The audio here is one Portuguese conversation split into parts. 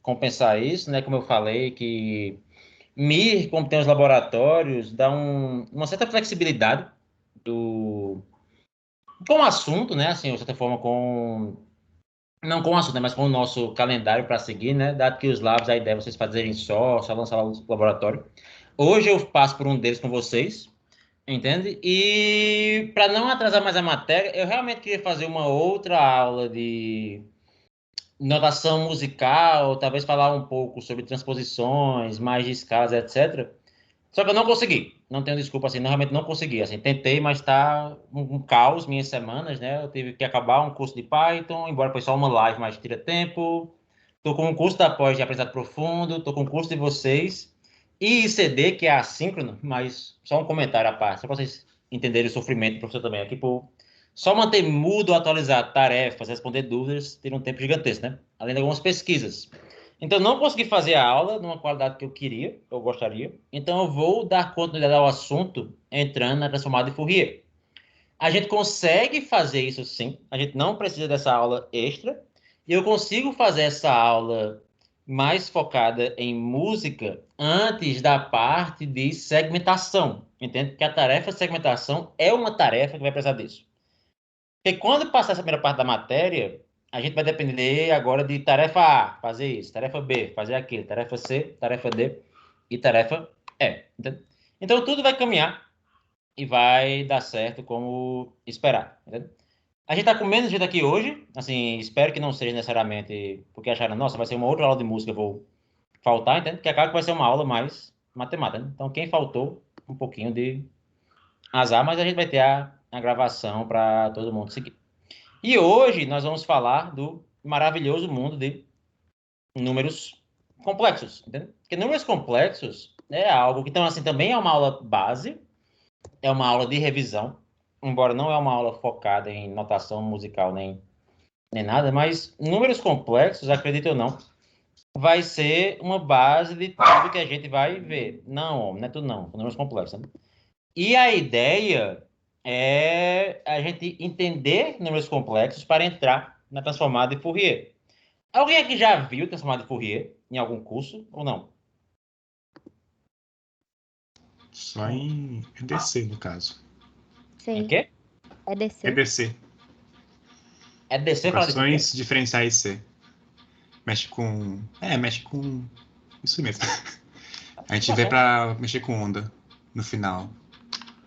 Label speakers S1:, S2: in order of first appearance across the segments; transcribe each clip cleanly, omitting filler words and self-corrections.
S1: compensar isso, né? Como eu falei, que MIR, como tem os laboratórios, dá uma certa flexibilidade do, com o assunto, né? Assim, de certa forma, não com o assunto, né? Mas com o nosso calendário para seguir, né? Dado que os labs, a ideia é vocês fazerem só lançar lá o laboratório. Hoje eu passo por um deles com vocês, entende? E para não atrasar mais a matéria, eu realmente queria fazer uma outra aula de notação musical, talvez falar um pouco sobre transposições, mais de escalas, etc. Só que eu não consegui. Não tenho desculpa, assim, realmente não consegui. Assim, tentei, mas tá um caos minhas semanas, né? Eu tive que acabar um curso de Python, embora foi só uma live, mas tira tempo. Tô com um curso da pós de aprendizado profundo, tô com um curso de vocês. E ICD, que é assíncrono, mas só um comentário à parte, só para vocês entenderem o sofrimento do professor também. Aqui, por só manter mudo, atualizar tarefas, responder dúvidas, ter um tempo gigantesco, né? Além de algumas pesquisas. Então, não consegui fazer a aula numa qualidade que eu queria, eu gostaria. Então, eu vou dar continuidade ao assunto entrando na transformada de Fourier. A gente consegue fazer isso sim, a gente não precisa dessa aula extra. E eu consigo fazer essa aula mais focada em música antes da parte de segmentação, entende? Porque a tarefa de segmentação é uma tarefa que vai precisar disso. Porque quando passar essa primeira parte da matéria, a gente vai depender agora de tarefa A, fazer isso, tarefa B, fazer aquilo, tarefa C, tarefa D e tarefa E. Entende? Então tudo vai caminhar e vai dar certo como esperar. Entende? A gente está com menos gente aqui hoje, assim, espero que não seja necessariamente porque acharam, nossa, vai ser uma outra aula de música, eu vou faltar, entende? Porque acaba que vai ser uma aula mais matemática, né? Então quem faltou, um pouquinho de azar, mas a gente vai ter a gravação para todo mundo seguir. E hoje nós vamos falar do maravilhoso mundo de números complexos, entendeu? Porque números complexos é algo que, então, assim, também é uma aula base, é uma aula de revisão, embora não é uma aula focada em notação musical nem nada, mas números complexos, acredito ou não, vai ser uma base de tudo que a gente vai ver. Não, não é tudo não, números complexos, né? E a ideia é a gente entender números complexos para entrar na transformada de Fourier. Alguém aqui já viu transformada de Fourier em algum curso ou não?
S2: Só em EDC, no caso.
S1: Em
S3: Sim,
S1: quê?
S3: é descer.
S2: EDC.
S1: É descer fala de quê?
S2: Equações diferenciais C. Mexe com. Mexe com. Isso mesmo. A gente
S1: Tá
S2: vê
S1: certo.
S2: pra mexer com onda no final.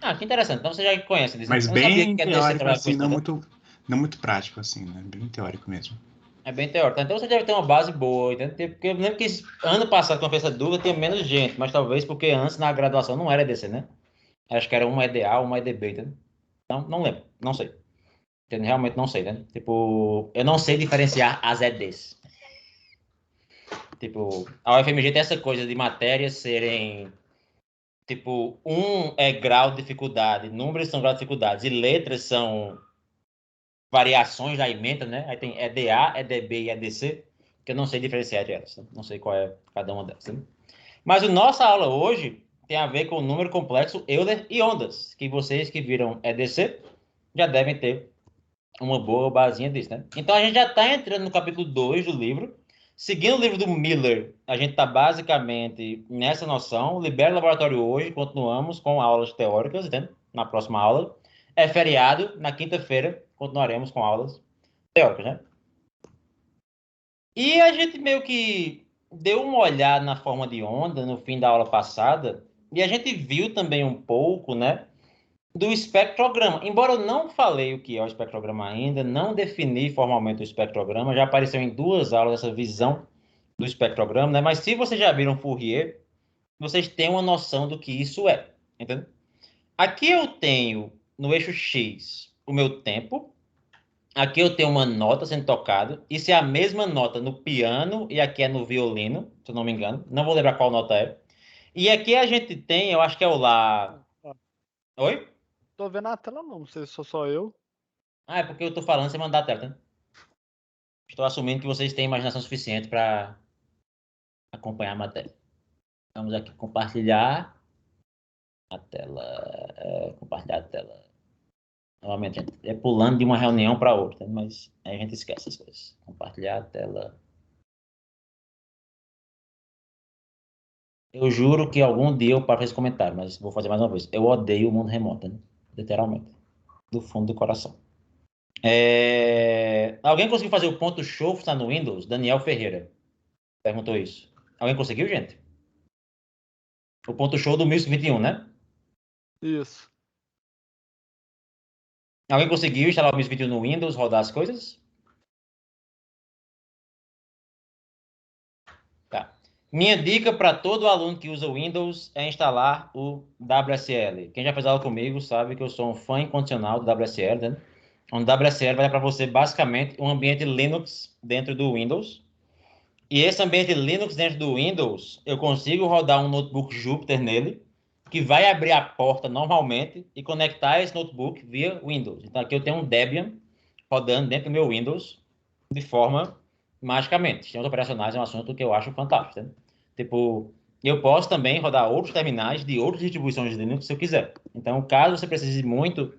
S1: Ah, que interessante. Então você já conhece disso, né?
S2: Mas
S1: Eu não sabia
S2: bem
S1: que é descer
S2: teórico,
S1: trabalhar com
S2: assim,
S1: isso, não, tá?
S2: não muito prático, assim, né? Bem teórico mesmo.
S1: É bem teórico. Então você deve ter uma base boa, entendeu? Porque eu lembro que ano passado, quando eu fiz essa dúvida, tinha menos gente, mas talvez porque antes na graduação não era EDC, né? Acho que era uma EDA, uma EDB, entendeu? Então, não lembro, não sei. Entendeu? Realmente não sei, né? Tipo, eu não sei diferenciar as EDs. Tipo, a UFMG tem essa coisa de matérias serem, tipo, um é grau de dificuldade, números são grau de dificuldade, e letras são variações da ementa, né? Aí tem EDA, EDB e EDC, que eu não sei diferenciar entre elas, né? Não sei qual é cada uma delas, né? Mas a nossa aula hoje tem a ver com o número complexo Euler e ondas, que vocês que viram EDC já devem ter uma boa basinha disso, né? Então a gente já está entrando no capítulo 2 do livro. Seguindo o livro do Miller, a gente está basicamente nessa noção. Libera o laboratório hoje, continuamos com aulas teóricas, né? Na próxima aula. É feriado, na quinta-feira continuaremos com aulas teóricas, né? E a gente meio que deu uma olhada na forma de onda no fim da aula passada, e a gente viu também um pouco, né? Do espectrograma. Embora eu não falei o que é o espectrograma ainda, não defini formalmente o espectrograma, já apareceu em duas aulas essa visão do espectrograma, né? Mas se vocês já viram Fourier, vocês têm uma noção do que isso é, entendeu? Aqui eu tenho no eixo X o meu tempo, aqui eu tenho uma nota sendo tocada, isso é a mesma nota no piano e aqui é no violino, se eu não me engano, não vou lembrar qual nota é. E aqui a gente tem, eu acho que é o lá.
S4: Ah,
S1: Oi?
S4: tô vendo a tela não sei se sou só eu.
S1: Ah, é porque eu tô falando sem mandar a tela, né? Estou assumindo que vocês têm imaginação suficiente para acompanhar a matéria. Vamos aqui compartilhar a tela. Compartilhar a tela. Novamente, gente, é pulando de uma reunião para outra, mas aí a gente esquece as coisas. Compartilhar a tela. Eu juro que algum dia eu paro esse comentário, mas vou fazer mais uma vez. Eu odeio o mundo remoto, né? Literalmente. Do fundo do coração. Alguém conseguiu fazer o ponto show tá no Windows? Daniel Ferreira perguntou isso. Alguém conseguiu, gente? O ponto show do 1021, né?
S4: Isso.
S1: Alguém conseguiu instalar o 1021 no Windows, rodar as coisas? Tá. Minha dica para todo aluno que usa o Windows é instalar o WSL. Quem já fez aula comigo sabe que eu sou um fã incondicional do WSL, né? O WSL vai dar para você basicamente um ambiente Linux dentro do Windows. E esse ambiente Linux dentro do Windows, eu consigo rodar um notebook Jupyter nele, que vai abrir a porta normalmente e conectar esse notebook via Windows. Então aqui eu tenho um Debian rodando dentro do meu Windows de forma magicamente. Sistemas operacionais é um assunto que eu acho fantástico, né? Tipo, eu posso também rodar outros terminais de outras distribuições de Linux se eu quiser. Então, caso você precise muito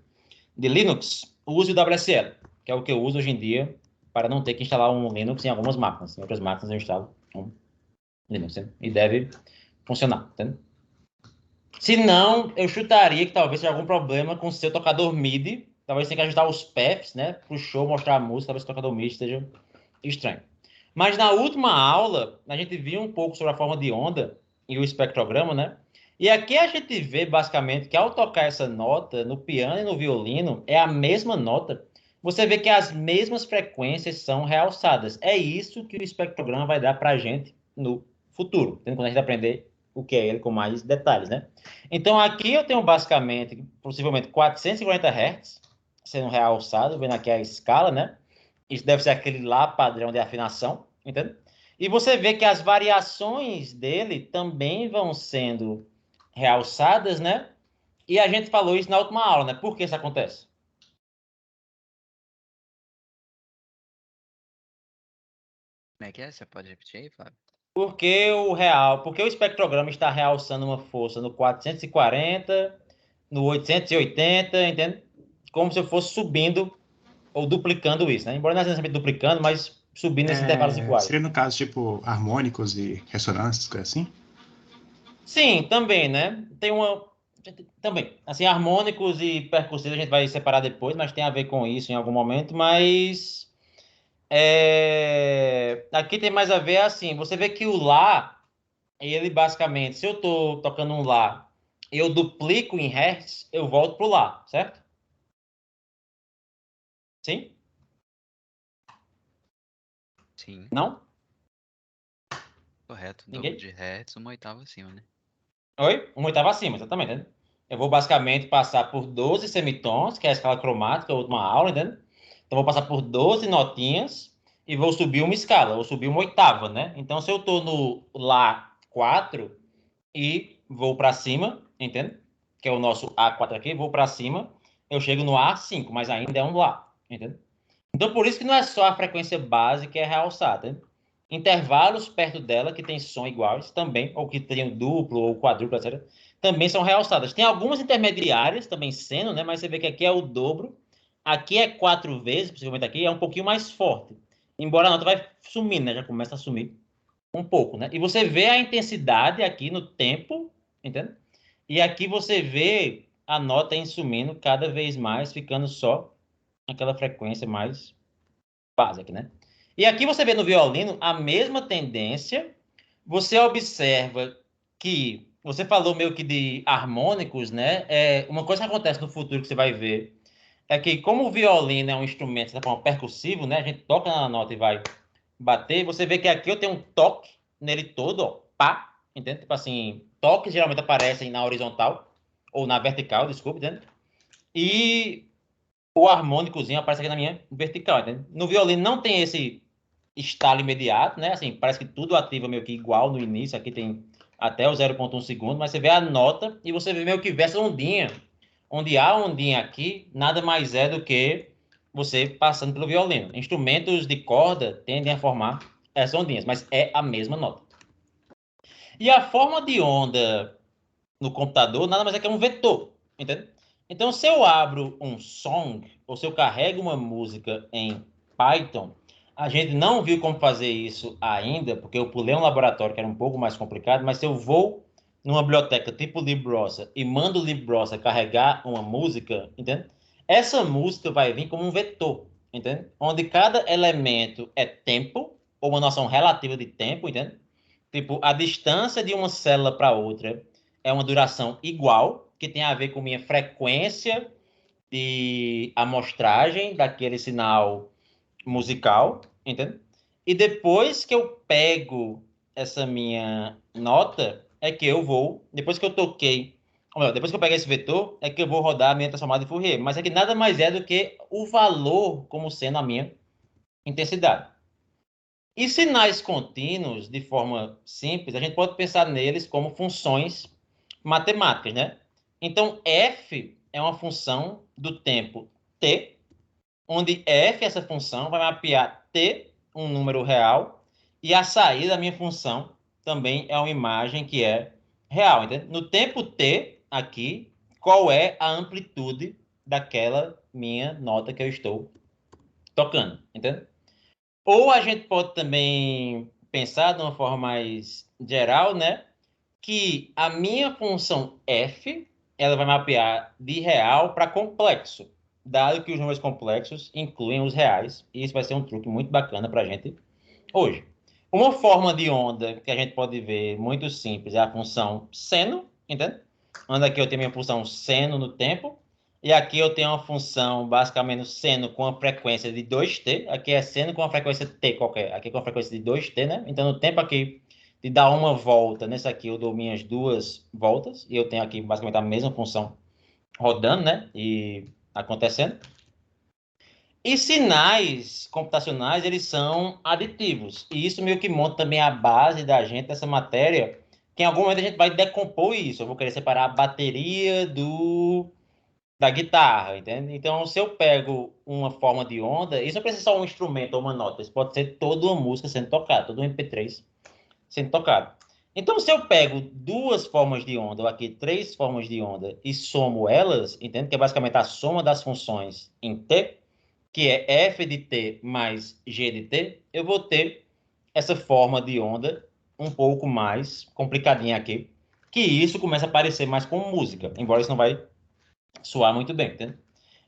S1: de Linux, use o WSL, que é o que eu uso hoje em dia para não ter que instalar um Linux em algumas máquinas. Em outras máquinas eu instalo um Linux, né? E deve funcionar, entende? Se não, eu chutaria que talvez seja algum problema com o seu tocador MIDI. Talvez tenha que ajustar os paths, né? Para o show mostrar a música, talvez o tocador MIDI esteja estranho. Mas na última aula, a gente viu um pouco sobre a forma de onda e o espectrograma, né? E aqui a gente vê basicamente que ao tocar essa nota no piano e no violino, é a mesma nota. Você vê que as mesmas frequências são realçadas. É isso que o espectrograma vai dar para a gente no futuro, quando a gente aprender o que é ele com mais detalhes, né? Então aqui eu tenho basicamente, possivelmente 440 Hz sendo realçado, vendo aqui a escala, né? Isso deve ser aquele lá padrão de afinação, entende? E você vê que as variações dele também vão sendo realçadas, né? E a gente falou isso na última aula, né? Por que isso acontece?
S3: Como é que é? Você pode repetir aí, Fábio?
S1: Porque o espectrograma está realçando uma força no 440, no 880, entende? Como se eu fosse subindo ou duplicando isso, né? Embora não seja duplicando, mas subindo nesses intervalos iguais.
S2: Seria no caso, tipo, harmônicos e ressonâncias, coisa assim?
S1: Sim, também, né? Tem uma. Também. Assim, harmônicos e percussivos a gente vai separar depois, mas tem a ver com isso em algum momento. Mas. Aqui tem mais a ver assim. Você vê que o Lá, ele basicamente, se eu tô tocando um Lá, eu duplico em Hertz, eu volto pro Lá, certo? Sim?
S3: Sim,
S1: Não?
S3: correto. Dobro
S1: Ninguém?
S3: de Hertz, uma oitava acima, né?
S1: Oi? Uma oitava acima, exatamente, né? Eu vou basicamente passar por 12 semitons, que é a escala cromática, a última aula, entende? Então, vou passar por 12 notinhas e vou subir uma escala, vou subir uma oitava, né? Então, se eu estou no Lá 4 e vou para cima, entende? Que é o nosso A4 aqui, vou para cima, eu chego no A5, mas ainda é um Lá, entende? Então, por isso que não é só a frequência base que é realçada, né? Intervalos perto dela, que tem som iguais também, ou que tenham duplo ou quadruplo, etc., também são realçadas. Tem algumas intermediárias também sendo, né? Mas você vê que aqui é o dobro. Aqui é 4 vezes, possivelmente aqui, é um pouquinho mais forte. Embora a nota vai sumindo, né? Já começa a sumir um pouco, né? E você vê a intensidade aqui no tempo, entende? E aqui você vê a nota em sumindo cada vez mais, ficando só aquela frequência mais básica, né? E aqui você vê no violino a mesma tendência. Você observa que você falou meio que de harmônicos, né? Uma coisa que acontece no futuro que você vai ver é que como o violino é um instrumento de certa forma percussivo, né? A gente toca na nota e vai bater. Você vê que aqui eu tenho um toque nele todo, ó, pá, entende? Tipo assim, toques geralmente aparecem na horizontal ou na vertical, desculpa, entende? E o harmônicozinho aparece aqui na minha vertical, entende? No violino não tem esse estalo imediato, né? Assim, parece que tudo ativa meio que igual no início. Aqui tem até o 0,1 segundo, mas você vê a nota e você vê meio que versa ondinha. Onde há ondinha aqui, nada mais é do que você passando pelo violino. Instrumentos de corda tendem a formar essas ondinhas, mas é a mesma nota. E a forma de onda no computador nada mais é que um vetor, entende? Então, se eu abro um song, ou se eu carrego uma música em Python, A gente não viu como fazer isso ainda, porque eu pulei um laboratório que era um pouco mais complicado, mas se eu vou numa biblioteca tipo LibRosa e mando o LibRosa carregar uma música, entende? Essa música vai vir como um vetor, entende? Onde cada elemento é tempo, ou uma noção relativa de tempo, entende? Tipo, a distância de uma célula para outra é uma duração igual, que tem a ver com minha frequência de amostragem daquele sinal musical, entende? E depois que eu pego essa minha nota, é que eu vou, depois que eu toquei, ou melhor, depois que eu peguei esse vetor, é que eu vou rodar a minha transformada de Fourier. Mas é que nada mais é do que o valor como sendo a minha intensidade. E sinais contínuos, de forma simples, a gente pode pensar neles como funções matemáticas, né? Então, f é uma função do tempo t, onde f, essa função, vai mapear t, um número real, e a saída da minha função também é uma imagem que é real. Entende? No tempo t, aqui, qual é a amplitude daquela minha nota que eu estou tocando, entende? Ou a gente pode também pensar de uma forma mais geral, né? Que a minha função f, ela vai mapear de real para complexo, dado que os números complexos incluem os reais, e isso vai ser um truque muito bacana para a gente hoje. Uma forma de onda que a gente pode ver muito simples é a função seno, entende? Onde aqui eu tenho minha função seno no tempo, e aqui eu tenho uma função basicamente seno com a frequência de 2t, aqui é seno com a frequência t qualquer, aqui com a frequência de 2t, né? Então no tempo aqui de dar uma volta, nesse aqui eu dou minhas 2 voltas, e eu tenho aqui basicamente a mesma função rodando, né? E acontecendo. E sinais computacionais, eles são aditivos. E isso meio que monta também a base da gente, dessa matéria, que em algum momento a gente vai decompor isso. Eu vou querer separar a bateria da guitarra, entende? Então, se eu pego uma forma de onda, isso não precisa ser só um instrumento ou uma nota, isso pode ser toda uma música sendo tocada, todo um MP3 sendo tocado. Então, se eu pego duas formas de onda, ou aqui três formas de onda, e somo elas, entende? Que é basicamente a soma das funções em t, que é f de t mais g de t, eu vou ter essa forma de onda um pouco mais complicadinha aqui, que isso começa a parecer mais com música, embora isso não vai soar muito bem, entende?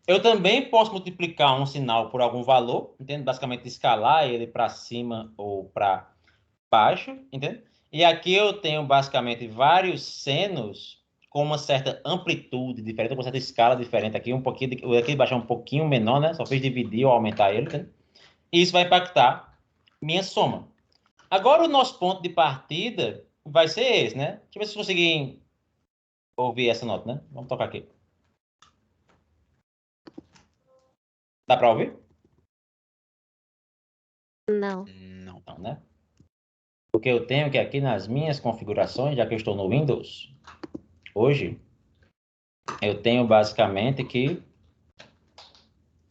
S1: Eu também posso multiplicar um sinal por algum valor, entende? Basicamente escalar ele para cima ou para baixo, entende? E aqui eu tenho basicamente vários senos com uma certa amplitude diferente, com uma certa escala diferente aqui, um pouquinho, aqui de baixo é um pouquinho menor, né? Só fiz dividir ou aumentar ele, entende? E isso vai impactar minha soma. Agora o nosso ponto de partida vai ser esse, né? Deixa eu ver se conseguir ouvir essa nota, né? Vamos tocar aqui. Dá para ouvir?
S5: Não.
S3: Não.
S1: Não, né? Porque eu tenho que aqui nas minhas configurações, já que eu estou no Windows, hoje, eu tenho basicamente que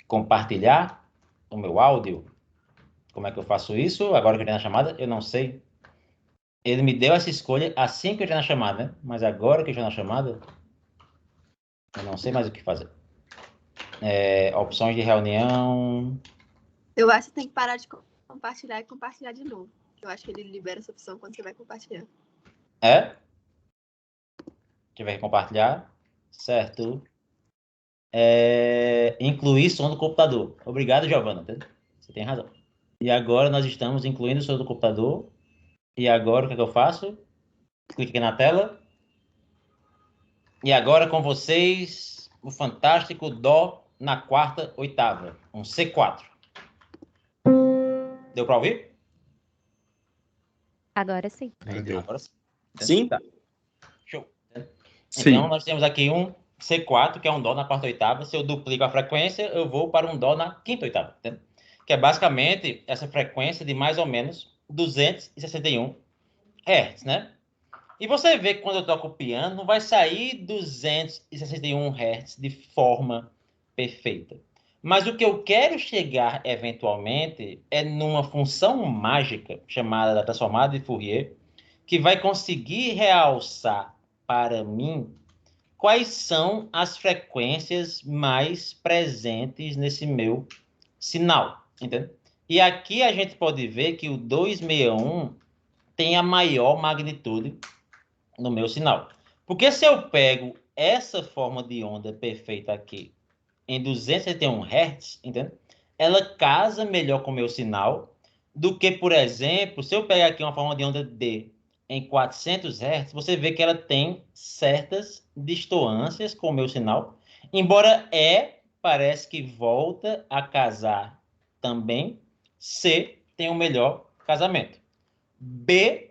S1: compartilhar o meu áudio. Como é que eu faço isso? Agora que eu entrei na chamada, eu não sei. Ele me deu essa escolha assim que eu entrei na chamada, né? Mas agora que eu estou na chamada, eu não sei mais o que fazer. Opções de reunião.
S5: Eu acho que tem que parar de compartilhar e compartilhar de novo. Eu acho que ele libera essa opção quando você vai compartilhar.
S1: É? Tiver que compartilhar. Certo. Incluir som do computador. Obrigado, Giovana. Você tem razão. E agora nós estamos incluindo o som do computador. E agora o que é que eu faço? Clique aqui na tela. E agora com vocês, o fantástico Dó na quarta oitava. Um C4. Deu para ouvir?
S5: Agora sim.
S2: Aí deu.
S1: Agora sim.
S6: Sim?
S1: Tá. Show.
S6: Sim.
S1: Então, nós temos aqui um C4, que é um Dó na quarta oitava. Se eu duplico a frequência, eu vou para um Dó na quinta oitava. Entende? Que é basicamente essa frequência de mais ou menos 261 Hz, né? E você vê que quando eu toco o piano, não vai sair 261 Hz de forma perfeita. Mas o que eu quero chegar, eventualmente, é numa função mágica, chamada da transformada de Fourier, que vai conseguir realçar para mim quais são as frequências mais presentes nesse meu sinal, entende? E aqui a gente pode ver que o 261 tem a maior magnitude no meu sinal. Porque se eu pego essa forma de onda perfeita aqui em 271 Hz, entende? Ela casa melhor com o meu sinal do que, por exemplo, se eu pegar aqui uma forma de onda D em 400 Hz, você vê que ela tem certas distoâncias com o meu sinal, embora parece que volta a casar também, C tem o melhor casamento. B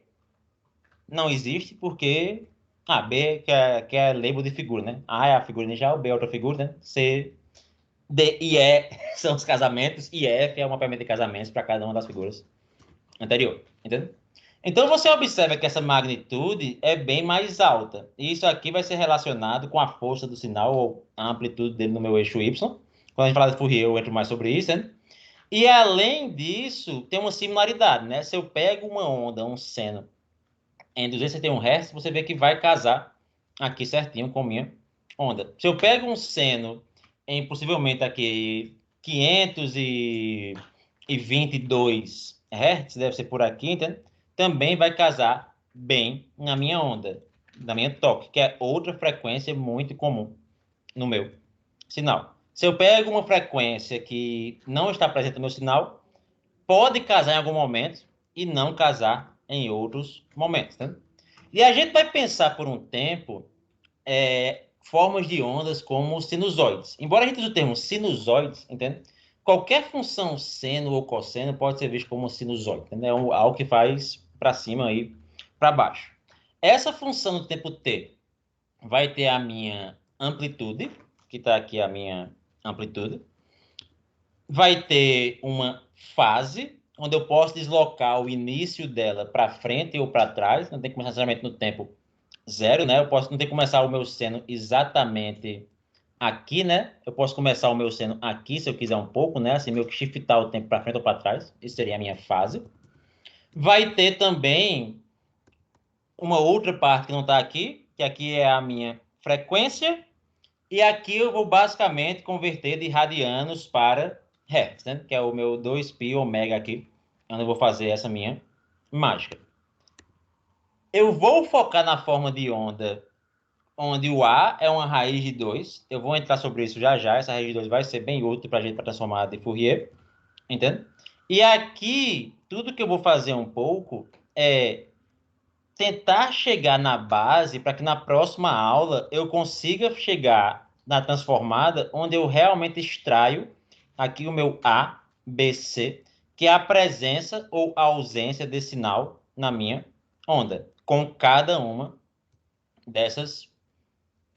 S1: não existe porque B que é label de figura, né? A é a figura inicial, B é outra figura, né? C, D e E são os casamentos e F é uma mapeamento de casamentos para cada uma das figuras anterior, entendeu? Então você observa que essa magnitude é bem mais alta. E isso aqui vai ser relacionado com a força do sinal ou a amplitude dele no meu eixo Y. Quando a gente fala de Fourier, eu entro mais sobre isso, né? E além disso, tem uma similaridade, né? Se eu pego uma onda, um seno, em 271 Hz, você vê que vai casar aqui certinho com minha onda. Se eu pego um seno em possivelmente aqui 522 Hz, deve ser por aqui, entende? Também vai casar bem na minha onda, na minha toque, que é outra frequência muito comum no meu sinal. Se eu pego uma frequência que não está presente no meu sinal, pode casar em algum momento e não casar em outros momentos, né? E a gente vai pensar por um tempo formas de ondas como sinusoides. Embora a gente use o termo sinusoides, entende? Qualquer função seno ou cosseno pode ser visto como sinusoide, entendeu? É algo que faz para cima e para baixo. Essa função no tempo t vai ter a minha amplitude, que está aqui a minha amplitude. Vai ter uma fase, onde eu posso deslocar o início dela para frente ou para trás, não tem que começar necessariamente no tempo zero, né? Não tem que começar o meu seno exatamente aqui, né? Eu posso começar o meu seno aqui, se eu quiser um pouco, né? Assim, meio que shiftar o tempo para frente ou para trás. Isso seria a minha fase. Vai ter também uma outra parte que não está aqui, que aqui é a minha frequência. E aqui eu vou basicamente converter de radianos para hertz, né? Que é o meu 2π ômega aqui, onde eu vou fazer essa minha mágica. Eu vou focar na forma de onda onde o A é uma raiz de 2. Eu vou entrar sobre isso já já. Essa raiz de 2 vai ser bem útil para a gente transformar de Fourier. Entende? E aqui, tudo que eu vou fazer um pouco é tentar chegar na base para que na próxima aula eu consiga chegar na transformada onde eu realmente extraio aqui o meu A, B, C, que é a presença ou a ausência de sinal na minha onda, com cada uma dessas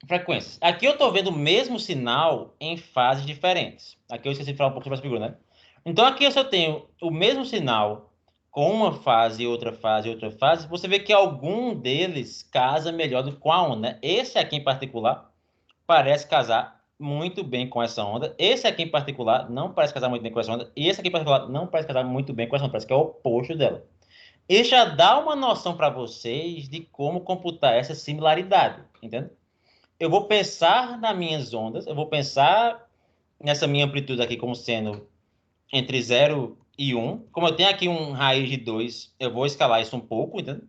S1: frequências. Aqui eu estou vendo o mesmo sinal em fases diferentes. Aqui eu esqueci de falar um pouco sobre essa figura, né? Então aqui eu só tenho o mesmo sinal com uma fase, outra fase, outra fase. Você vê que algum deles casa melhor do que com a onda, né? Esse aqui em particular parece casar muito bem com essa onda. Esse aqui em particular não parece casar muito bem com essa onda. E esse aqui em particular não parece casar muito bem com essa onda. Parece que é o oposto dela. E já dá uma noção para vocês de como computar essa similaridade, entende? Eu vou pensar nas minhas ondas, eu vou pensar nessa minha amplitude aqui como sendo entre 0 e 1. Como eu tenho aqui um raiz de 2, eu vou escalar isso um pouco, entendeu?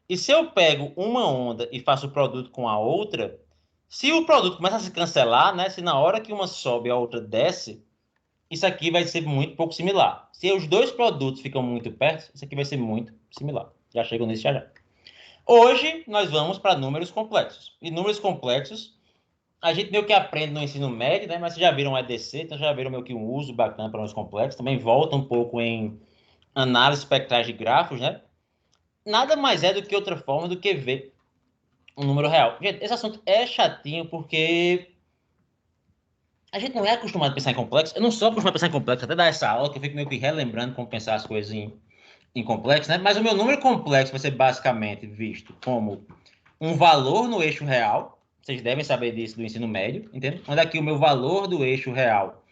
S1: E se eu pego uma onda e faço o produto com a outra, se o produto começa a se cancelar, né? Se na hora que uma sobe a outra desce, isso aqui vai ser muito pouco similar. Se os dois produtos ficam muito perto, isso aqui vai ser muito similar. Já chego nisso já. Hoje, nós vamos para números complexos. E números complexos, a gente meio que aprende no ensino médio, né? Mas vocês já viram o EDC, então já viram meio que um uso bacana para números complexos. Também volta um pouco em análise espectrais de grafos, né? Nada mais é do que outra forma do que ver um número real. Gente, esse assunto é chatinho porque a gente não é acostumado a pensar em complexo. Eu não sou acostumado a pensar em complexo, até dar essa aula, que eu fico meio que relembrando como pensar as coisas em complexo, né? Mas o meu número complexo vai ser basicamente visto como um valor no eixo real. Vocês devem saber disso do ensino médio, entende? Onde aqui o meu valor do eixo real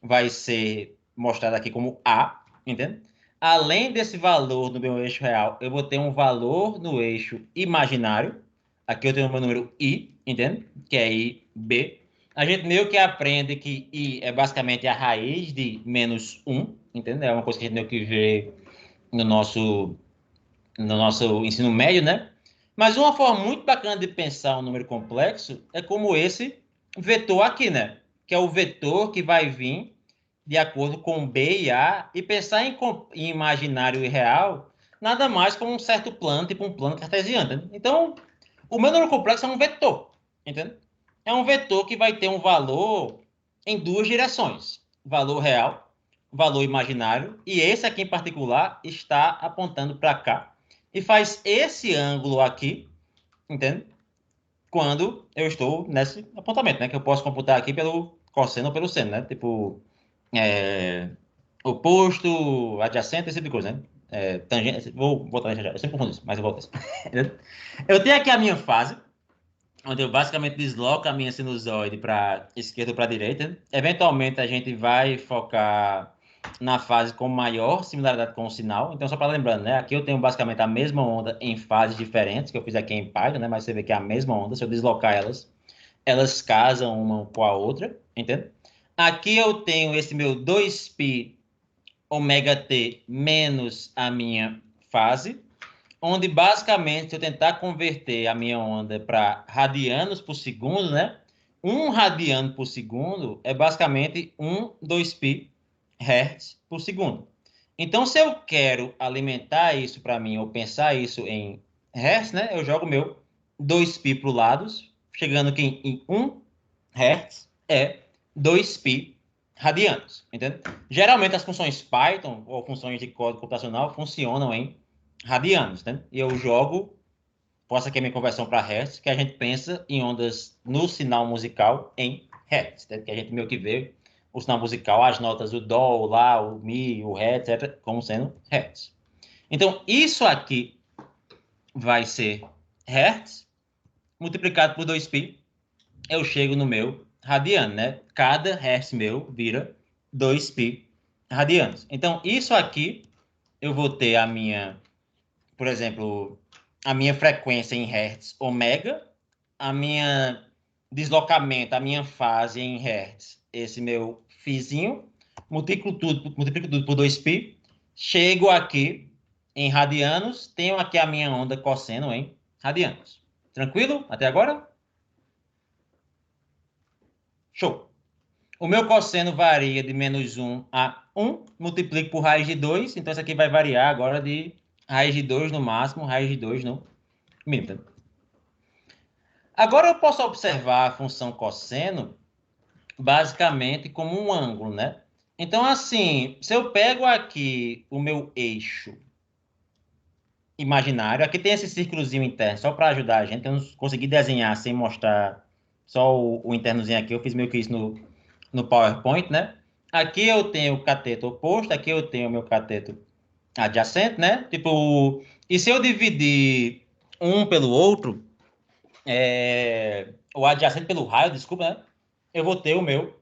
S1: vai ser mostrado aqui como A, entende? Além desse valor do meu eixo real, eu vou ter um valor no eixo imaginário. Aqui eu tenho o meu número I, entende? Que é IB. A gente meio que aprende que I é basicamente a raiz de -1, entendeu? É uma coisa que a gente tem que ver no nosso ensino médio, né? Mas uma forma muito bacana de pensar um número complexo é como esse vetor aqui, né? Que é o vetor que vai vir de acordo com B e A, e pensar em imaginário e real, nada mais como um certo plano, tipo um plano cartesiano. Né? Então, o meu número complexo é um vetor, entende? É um vetor que vai ter um valor em duas direções: valor real, valor imaginário, e esse aqui em particular está apontando para cá e faz esse ângulo aqui, entende? Quando eu estou nesse apontamento, né? Que eu posso computar aqui pelo cosseno ou pelo seno, né? Tipo, oposto, adjacente, esse tipo de coisa, né? Tangente, vou botar já, eu sempre confundo isso, mas eu volto isso. Eu tenho aqui a minha fase, onde eu basicamente desloco a minha sinusoide para esquerda ou para direita. Né? Eventualmente a gente vai focar na fase com maior similaridade com o sinal. Então, só para lembrando, né? Aqui eu tenho basicamente a mesma onda em fases diferentes, que eu fiz aqui em Python, né? Mas você vê que é a mesma onda. Se eu deslocar elas, elas casam uma com a outra, entende? Aqui eu tenho esse meu 2π ômega t menos a minha fase, onde basicamente, se eu tentar converter a minha onda para radianos por segundo, né? 1 radiano por segundo é basicamente 2π Hz por segundo. Então, se eu quero alimentar isso para mim, ou pensar isso em Hz, né? Eu jogo meu 2π para os lados, chegando aqui em 1 Hz é 2π radianos, entende? Geralmente as funções Python ou funções de código computacional funcionam em radianos, né? E eu jogo, posso aqui a minha conversão para Hertz, que a gente pensa em ondas no sinal musical em Hertz, né? Que a gente meio que vê o sinal musical, as notas, o Dó, o Lá, o Mi, o Ré, etc., como sendo Hertz. Então, isso aqui vai ser Hertz multiplicado por 2π, eu chego no meu radiano, né? Cada Hertz meu vira 2π radianos. Então, isso aqui, eu vou ter a minha, por exemplo, a minha frequência em Hertz ômega, a minha deslocamento, a minha fase em Hertz, esse meu fizinho, multiplico tudo por 2π, chego aqui em radianos, tenho aqui a minha onda cosseno em radianos. Tranquilo? Até agora? Show! O meu cosseno varia de -1 a 1, multiplico por raiz de 2, então isso aqui vai variar agora de raiz de 2 no máximo, raiz de 2 no mínimo. Agora eu posso observar a função cosseno basicamente como um ângulo, né? Então, assim, se eu pego aqui o meu eixo imaginário, aqui tem esse círculozinho interno, só para ajudar a gente, eu não consegui desenhar sem mostrar só o internozinho aqui, eu fiz meio que isso no PowerPoint, né? Aqui eu tenho o cateto oposto, aqui eu tenho o meu cateto adjacente, né? Tipo, e se eu dividir um pelo outro, o adjacente pelo raio, desculpa, né? Eu vou ter o meu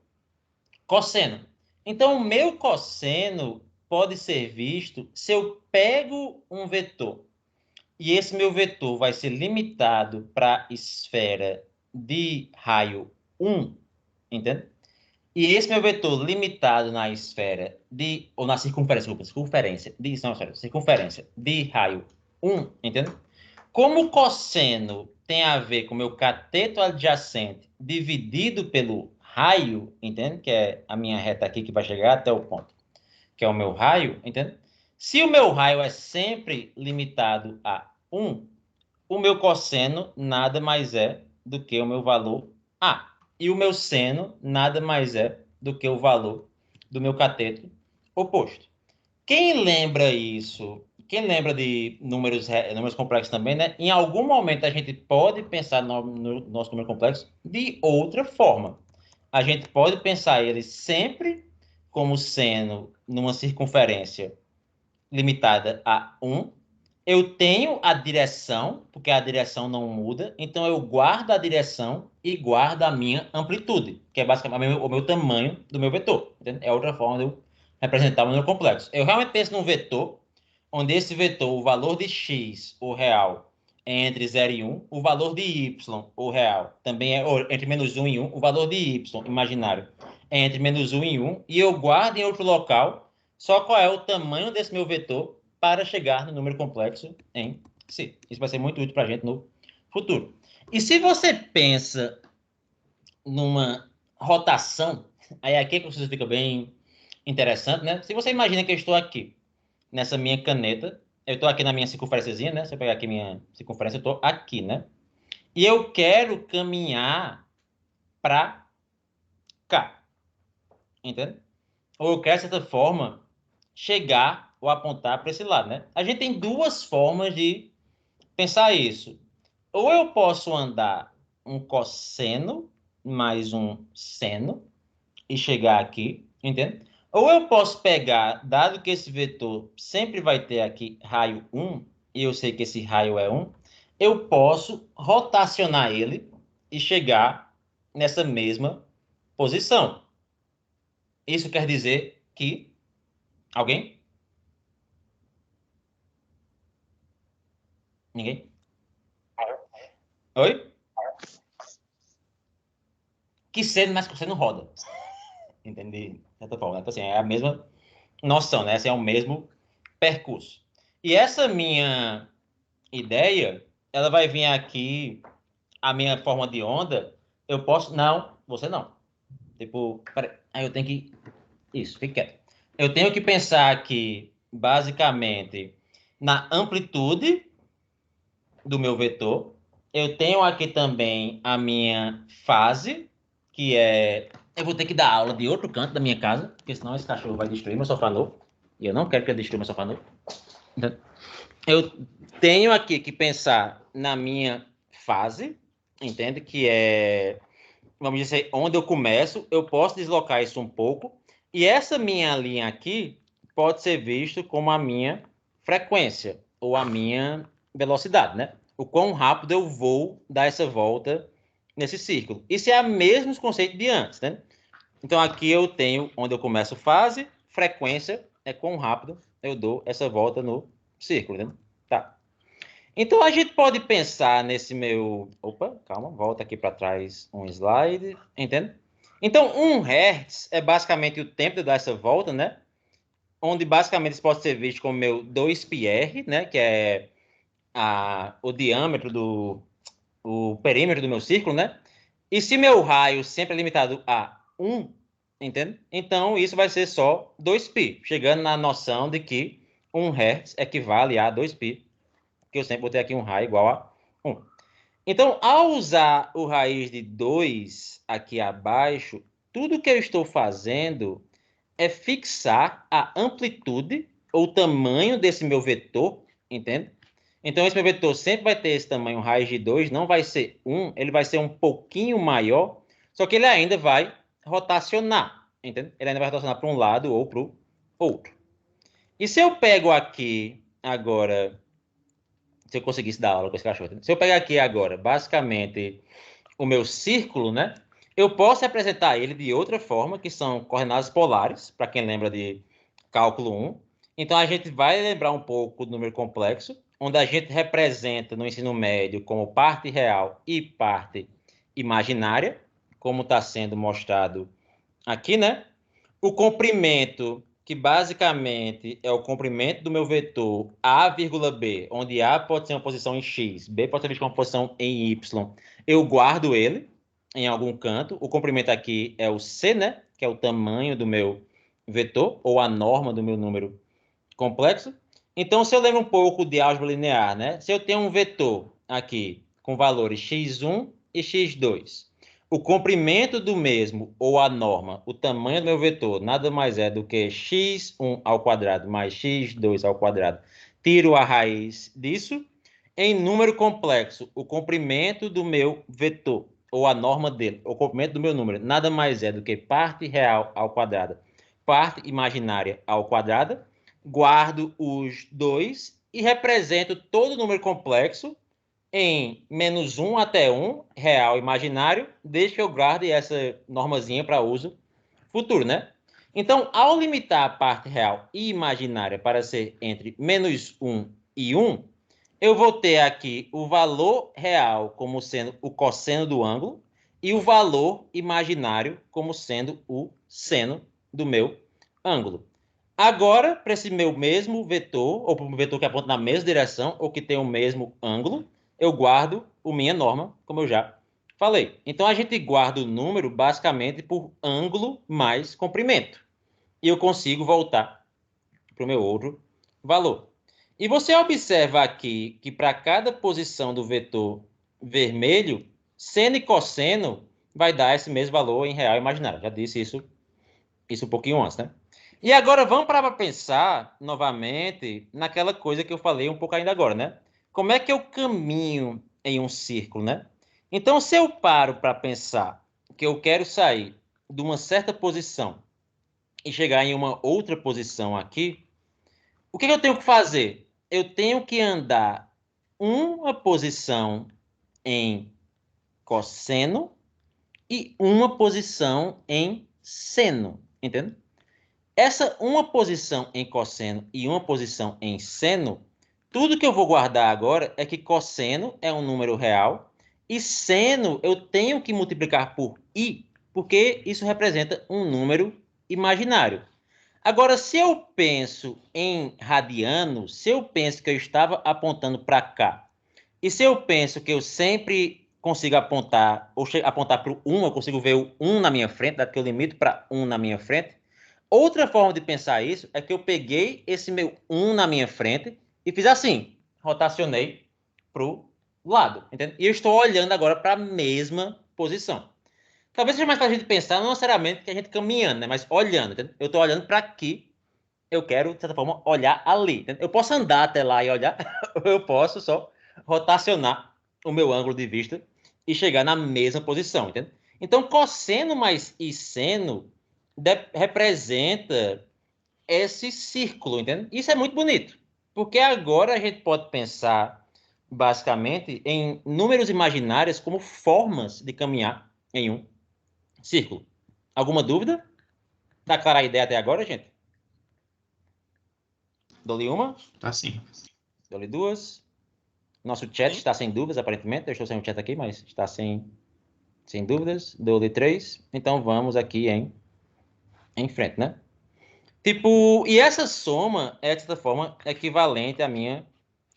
S1: cosseno. Então, o meu cosseno pode ser visto se eu pego um vetor e esse meu vetor vai ser limitado para a esfera de raio 1, entende? E esse meu vetor limitado na esfera de, ou na circunferência, circunferência de raio 1, entende? Como o cosseno tem a ver com o meu cateto adjacente dividido pelo raio, entende? Que é a minha reta aqui que vai chegar até o ponto, que é o meu raio, entende? Se o meu raio é sempre limitado a 1, o meu cosseno nada mais é do que o meu valor A. E o meu seno nada mais é do que o valor do meu cateto oposto. Quem lembra isso? Quem lembra de números complexos também, né? Em algum momento a gente pode pensar no nosso número complexo de outra forma. A gente pode pensar ele sempre como sendo numa circunferência limitada a 1. Eu tenho a direção, porque a direção não muda, então eu guardo a direção e guardo a minha amplitude, que é basicamente o meu tamanho do meu vetor. Entende? É outra forma de eu representar o número complexo. Eu realmente penso num vetor, onde esse vetor, o valor de x, o real, é entre 0 e 1, o valor de y, o real, também é entre -1 e 1, o valor de y, imaginário, é entre -1 e 1, e eu guardo em outro local só qual é o tamanho desse meu vetor para chegar no número complexo em si. Isso vai ser muito útil para a gente no futuro. E se você pensa numa rotação, aí aqui é que você fica bem interessante, né? Se você imagina que eu estou aqui, nessa minha caneta, eu estou aqui na minha circunferênciazinha, né? Se eu pegar aqui minha circunferência, eu estou aqui, né? E eu quero caminhar para cá, entende? Ou eu quero, de certa forma, chegar ou apontar para esse lado, né? A gente tem duas formas de pensar isso. Ou eu posso andar um cosseno mais um seno e chegar aqui, entende? Ou eu posso pegar, dado que esse vetor sempre vai ter aqui raio 1, e eu sei que esse raio é 1, eu posso rotacionar ele e chegar nessa mesma posição. Isso quer dizer que... Alguém? Ninguém? Oi? Que seno, mas que você não roda. Entendi? De certa forma, né? Então, assim, é a mesma noção, né? Esse é o mesmo percurso. E essa minha ideia, ela vai vir aqui, a minha forma de onda, eu posso... Não, você não. Tipo, peraí, aí eu tenho que... Isso, fique quieto. Eu tenho que pensar aqui, basicamente, na amplitude do meu vetor. Eu tenho aqui também a minha fase, que é... Eu vou ter que dar aula de outro canto da minha casa, porque senão esse cachorro vai destruir meu sofá novo. E eu não quero que ele destrua meu sofá novo. Então, eu tenho aqui que pensar na minha fase, entende? Que é, vamos dizer, onde eu começo. Eu posso deslocar isso um pouco. E essa minha linha aqui pode ser visto como a minha frequência ou a minha velocidade, né? O quão rápido eu vou dar essa volta nesse círculo. Isso é o mesmo conceito de antes, né? Então aqui eu tenho onde eu começo fase, frequência é quão rápido eu dou essa volta no círculo, né? Tá. Então a gente pode pensar nesse meu... Opa, calma, volta aqui para trás um slide, entende? Então 1 Hz é basicamente o tempo de dar essa volta, né? Onde basicamente isso pode ser visto como meu 2πr, né? Que é o diâmetro o perímetro do meu círculo, né? E se meu raio sempre é limitado a 1, entende? Então, isso vai ser só 2π, chegando na noção de que 1 Hz equivale a 2π, que eu sempre botei aqui um raio igual a 1. Então, ao usar o raiz de 2 aqui abaixo, tudo que eu estou fazendo é fixar a amplitude ou tamanho desse meu vetor, entende? Então, esse meu vetor sempre vai ter esse tamanho raiz de 2, não vai ser 1, ele vai ser um pouquinho maior, só que ele ainda vai rotacionar, entende? Ele ainda vai rotacionar para um lado ou para o outro. E se eu pego aqui agora, se eu conseguisse dar aula com esse cachorro, entende? Se eu pegar aqui agora, basicamente, o meu círculo, né? Eu posso representar ele de outra forma, que são coordenadas polares, para quem lembra de cálculo 1. Então, a gente vai lembrar um pouco do número complexo, onde a gente representa no ensino médio como parte real e parte imaginária, como está sendo mostrado aqui, né? O comprimento, que basicamente é o comprimento do meu vetor A, B, onde A pode ser uma posição em X, B pode ser visto como uma posição em Y. Eu guardo ele em algum canto. O comprimento aqui é o C, né? Que é o tamanho do meu vetor, ou a norma do meu número complexo. Então, se eu lembro um pouco de álgebra linear, né? Se eu tenho um vetor aqui com valores x1 e x2, o comprimento do mesmo, ou a norma, o tamanho do meu vetor, nada mais é do que x1 ao quadrado mais x2 ao quadrado. Tiro a raiz disso. Em número complexo, o comprimento do meu vetor, ou a norma dele, o comprimento do meu número, nada mais é do que parte real ao quadrado, parte imaginária ao quadrado. Guardo os dois e represento todo número complexo em menos 1 até 1, real imaginário, desde que eu guarde essa normazinha para uso futuro, né? Então, ao limitar a parte real e imaginária para ser entre menos 1 e 1, eu vou ter aqui o valor real como sendo o cosseno do ângulo e o valor imaginário como sendo o seno do meu ângulo. Agora, para esse meu mesmo vetor, ou para um vetor que aponta na mesma direção, ou que tem o mesmo ângulo, eu guardo a minha norma, como eu já falei. Então, a gente guarda o número basicamente por ângulo mais comprimento. E eu consigo voltar para o meu outro valor. E você observa aqui que para cada posição do vetor vermelho, seno e cosseno vai dar esse mesmo valor em real imaginário. Já disse isso um pouquinho antes, né? E agora vamos para pensar novamente naquela coisa que eu falei um pouco ainda agora, né? Como é que eu caminho em um círculo, né? Então, se eu paro para pensar que eu quero sair de uma certa posição e chegar em uma outra posição aqui, o que eu tenho que fazer? Eu tenho que andar uma posição em cosseno e uma posição em seno, entende? Essa uma posição em cosseno e uma posição em seno, tudo que eu vou guardar agora é que cosseno é um número real e seno eu tenho que multiplicar por i, porque isso representa um número imaginário. Agora, se eu penso em radiano, se eu penso que eu estava apontando para cá, e se eu penso que eu sempre consigo apontar, ou apontar para o 1, eu consigo ver o 1 na minha frente, dado que eu limito para 1 na minha frente, outra forma de pensar isso é que eu peguei esse meu 1 na minha frente e fiz assim, rotacionei para o lado, entende? E eu estou olhando agora para a mesma posição. Talvez seja mais fácil a gente pensar, não necessariamente que a gente caminhando, né? Mas olhando, entende? Eu estou olhando para aqui, eu quero, de certa forma, olhar ali. Entende? Eu posso andar até lá e olhar, ou eu posso só rotacionar o meu ângulo de vista e chegar na mesma posição, entende? Então, cosseno mais e seno representa esse círculo, entende? Isso é muito bonito, porque agora a gente pode pensar, basicamente, em números imaginários como formas de caminhar em um círculo. Alguma dúvida? Tá clara a ideia até agora, gente? Dou-lhe uma,
S2: Tá sim.
S1: dou-lhe duas. Nosso chat está sem dúvidas, aparentemente. Eu estou sem o chat aqui, mas está sem dúvidas. Dou-lhe três. Então vamos aqui em frente, né? Tipo, e essa soma é, de certa forma, equivalente à minha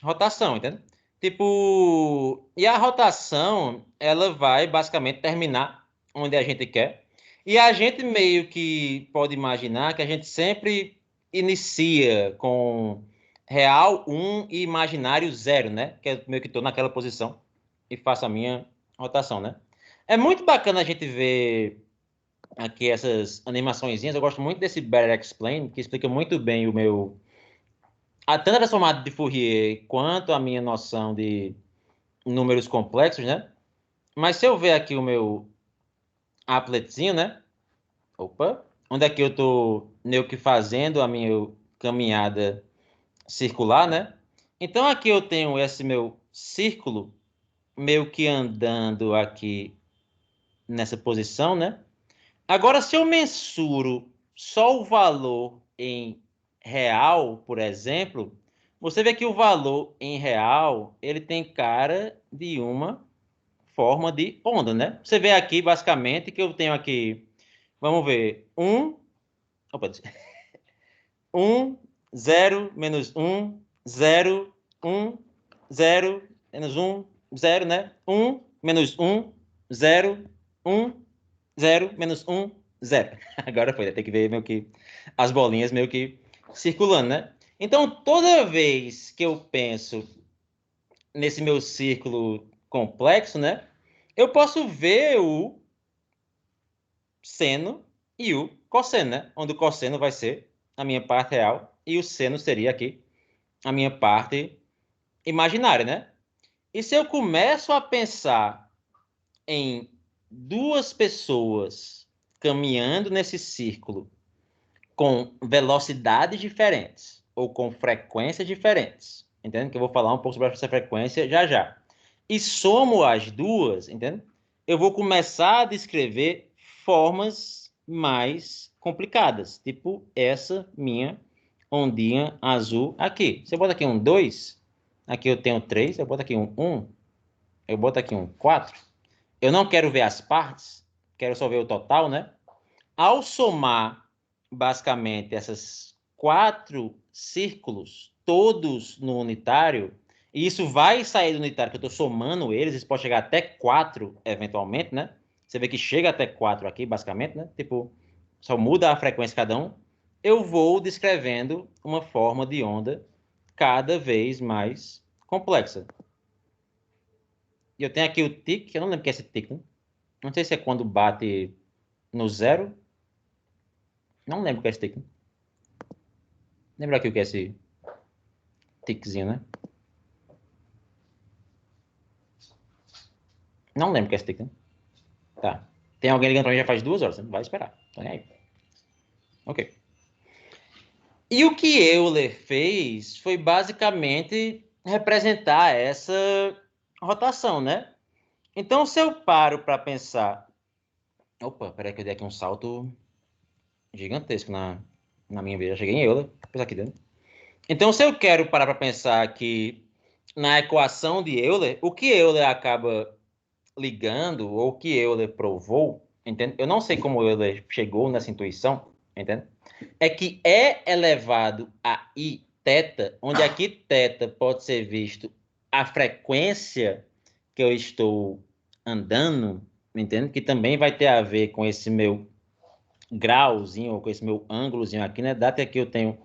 S1: rotação, entende? Tipo, e a rotação, ela vai basicamente terminar onde a gente quer. E a gente meio que pode imaginar que a gente sempre inicia com real 1 e imaginário 0, né? Que é meio que estou naquela posição e faço a minha rotação, né? É muito bacana a gente ver aqui essas animaçõezinhas. Eu gosto muito desse Better Explain, que explica muito bem o meu... tanto a transformada de Fourier quanto a minha noção de números complexos, né? Mas se eu ver aqui o meu appletzinho, né? Opa! Onde é que eu estou meio que fazendo a minha caminhada circular, né? Então aqui eu tenho esse meu círculo meio que andando aqui nessa posição, né? Agora, se eu mensuro só o valor em real, por exemplo, você vê que o valor em real, ele tem cara de uma forma de onda, né? Você vê aqui, basicamente, que eu tenho aqui, vamos ver, 1, 0, menos 1, 0, 1, 0, menos 1, 0, né? 1, menos 1, 0, 1, 0, menos 1, 0. Agora foi, né? Tem que ver meio que as bolinhas meio que circulando, né? Então, toda vez que eu penso nesse meu círculo complexo, né? Eu posso ver o seno e o cosseno, né? Onde o cosseno vai ser a minha parte real e o seno seria aqui a minha parte imaginária, né? E se eu começo a pensar em duas pessoas caminhando nesse círculo com velocidades diferentes ou com frequências diferentes, entende? Que eu vou falar um pouco sobre essa frequência já já. E somo as duas, entende? Eu vou começar a descrever formas mais complicadas, tipo essa minha ondinha azul aqui. Se eu botar aqui um 2, aqui eu tenho 3, eu boto aqui um 1, eu boto aqui um 4. Eu não quero ver as partes, quero só ver o total, né? Ao somar basicamente essas 4 círculos, todos no unitário, e isso vai sair do unitário, que eu estou somando eles, isso pode chegar até 4, eventualmente, né? Você vê que chega até 4 aqui, basicamente, né? Tipo, só muda a frequência cada um. Eu vou descrevendo uma forma de onda cada vez mais complexa. E eu tenho aqui o tic, eu não lembro o que é esse tic, né? Não sei se é quando bate no zero. Não lembro o que é esse tic, né? Lembra aqui o que é esse ticzinho, né? Não lembro o que é esse tic, né? Tá. Tem alguém ligando pra mim já faz 2 horas, você não vai esperar. Tá aí. Ok. E o que Euler fez foi basicamente representar essa rotação, né? Então, se eu paro para pensar... Opa, peraí que eu dei aqui um salto gigantesco na minha vida. Já cheguei em Euler, pensar aqui dentro. Então, se eu quero parar para pensar que na equação de Euler, o que Euler acaba ligando, ou o que Euler provou, entende? Eu não sei como Euler chegou nessa intuição, entende? É que E elevado a I θ, onde aqui θ pode ser visto a frequência que eu estou andando, entende? Que também vai ter a ver com esse meu grauzinho, ou com esse meu ângulozinho aqui, né? Dado que aqui eu tenho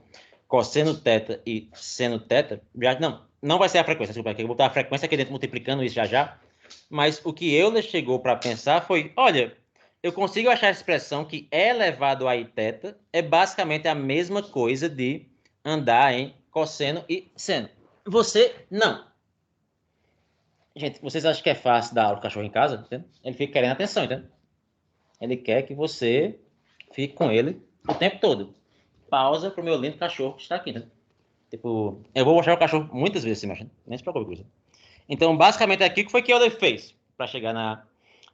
S1: cosseno θ e seno θ, já, não vai ser a frequência, desculpa, aqui eu vou botar a frequência aqui dentro, multiplicando isso já. Mas o que Euler chegou para pensar foi, olha, eu consigo achar a expressão que E elevado a I θ é basicamente a mesma coisa de andar em cosseno e seno. Você, não. Gente, vocês acham que é fácil dar aula do cachorro em casa? Entende? Ele fica querendo atenção, entende? Ele quer que você fique com ele o tempo todo. Pausa pro meu lindo cachorro que está aqui, entende? Tipo, eu vou mostrar o cachorro muitas vezes se mexendo. Nem se preocupe com isso. Então, basicamente, aqui, o que foi que Euler fez para chegar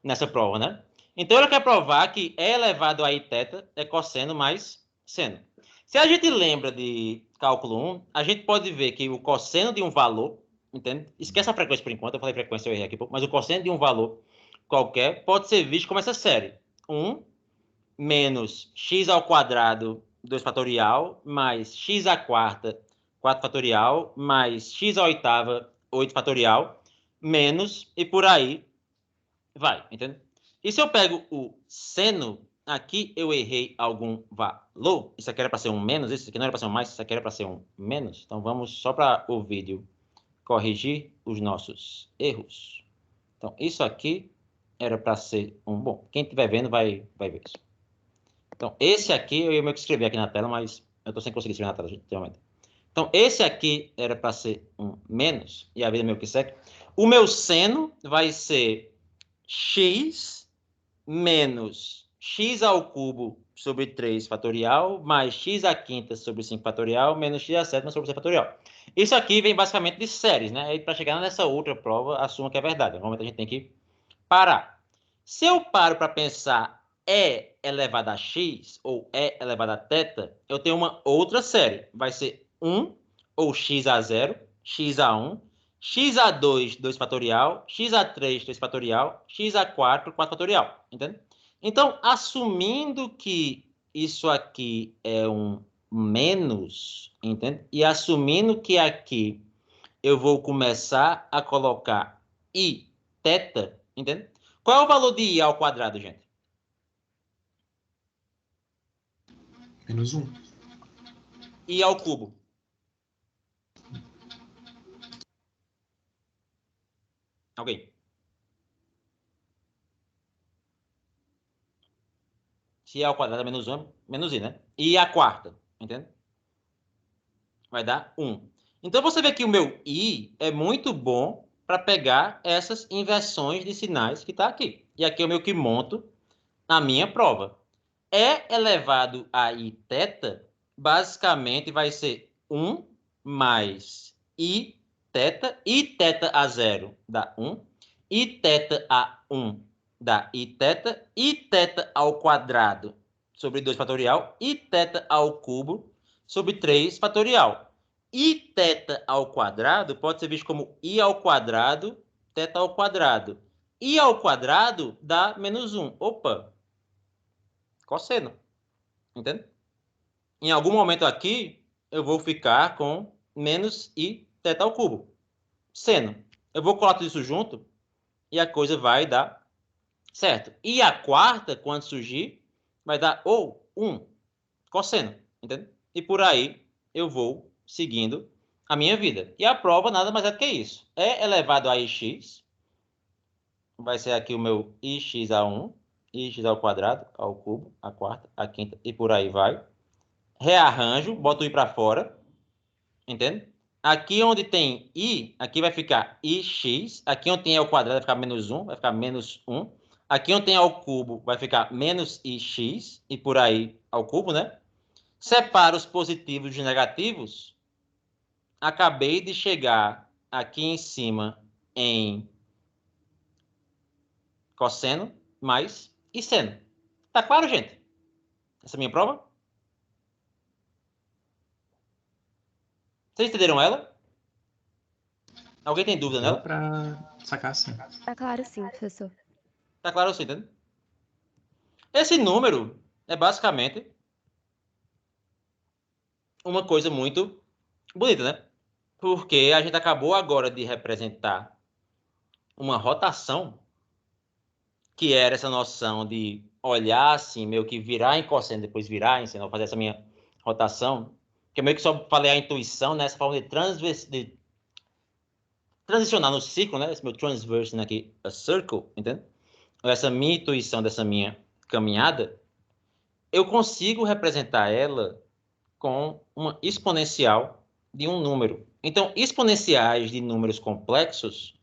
S1: nessa prova, né? Então, ele quer provar que E elevado a I θ é cosseno mais seno. Se a gente lembra de cálculo 1, a gente pode ver que o cosseno de um valor, entende? Esquece a frequência por enquanto, eu falei frequência, eu errei aqui, mas o cosseno de um valor qualquer pode ser visto como essa série. 1 menos x ao quadrado 2 fatorial, mais x à quarta 4 fatorial, mais x à oitava 8 fatorial, menos, e por aí vai, entende? E se eu pego o seno, aqui eu errei algum valor, isso aqui era para ser um menos, isso aqui não era para ser um mais, isso aqui era para ser um menos, então vamos só para o vídeo corrigir os nossos erros. Então, isso aqui era para ser um, bom, quem estiver vendo vai ver isso. Então, esse aqui, eu ia meio que escrever aqui na tela, mas eu estou sem conseguir escrever na tela, ultimamente. Então, esse aqui era para ser um menos, e a vida meio que segue. O meu seno vai ser x menos x ao cubo sobre 3 fatorial, mais x à quinta sobre 5 fatorial, menos x à sétima sobre 6 fatorial. Isso aqui vem basicamente de séries, né? E para chegar nessa outra prova, assuma que é verdade. Normalmente a gente tem que parar. Se eu paro para pensar E elevado a x ou E elevado a θ, eu tenho uma outra série. Vai ser 1 ou x a 0, x a 1, x a 2, 2 fatorial, x a 3, 3 fatorial, x a 4, 4 fatorial. Entende? Então, assumindo que isso aqui é um menos, entende? E assumindo que aqui eu vou começar a colocar I θ, entende? Qual é o valor de I ao quadrado, gente?
S2: Menos 1.
S1: I ao cubo. Alguém? Se I ao quadrado é menos 1, menos I, né? I à quarta, entende? Vai dar 1. Então, você vê que o meu I é muito bom para pegar essas inversões de sinais que está aqui. E aqui eu meio que monto na minha prova. E elevado a I θ, basicamente vai ser 1 mais I θ. I θ a 0 dá 1. I θ a 1 dá I θ. I θ ao quadrado sobre 2 fatorial. I θ ao cubo sobre 3 fatorial. I θ ao quadrado pode ser visto como I ao quadrado, θ ao quadrado. I ao quadrado dá menos 1. Opa! Cosseno. Entende? em algum momento aqui, eu vou ficar com menos I θ ao cubo. Seno. Eu vou colar tudo isso junto e a coisa vai dar certo. E a quarta, quando surgir, vai dar ou 1 cosseno. Entende? E por aí eu vou seguindo a minha vida. E a prova nada mais é do que isso. É elevado a ix, vai ser aqui o meu ix a 1, ix ao quadrado, ao cubo, a quarta, a quinta, e por aí vai. Rearranjo, boto o i para fora, entende? Aqui onde tem i, aqui vai ficar ix, aqui onde tem i ao quadrado vai ficar menos 1, vai ficar menos 1. Aqui onde tem i ao cubo vai ficar menos ix, e por aí ao cubo, né? Separa os positivos dos negativos. Acabei de chegar aqui em cima em cosseno mais e seno. Tá claro, gente? Essa é a minha prova? Vocês entenderam ela? Alguém tem dúvida
S2: Deu
S1: nela?
S2: pra sacar assim.
S6: Tá claro sim, professor.
S1: Tá claro assim, entende? Esse número é basicamente uma coisa muito bonita, né? Porque a gente acabou agora de representar uma rotação, que era essa noção de olhar assim, meio que virar em cosseno, depois virar em seno, fazer essa minha rotação, que eu meio que só falei a intuição, né? Essa forma de transicionar no ciclo, né? Esse meu transverse aqui, a circle, entende? Essa minha intuição dessa minha caminhada, eu consigo representar ela com uma exponencial de um número. Então, exponenciais de números complexos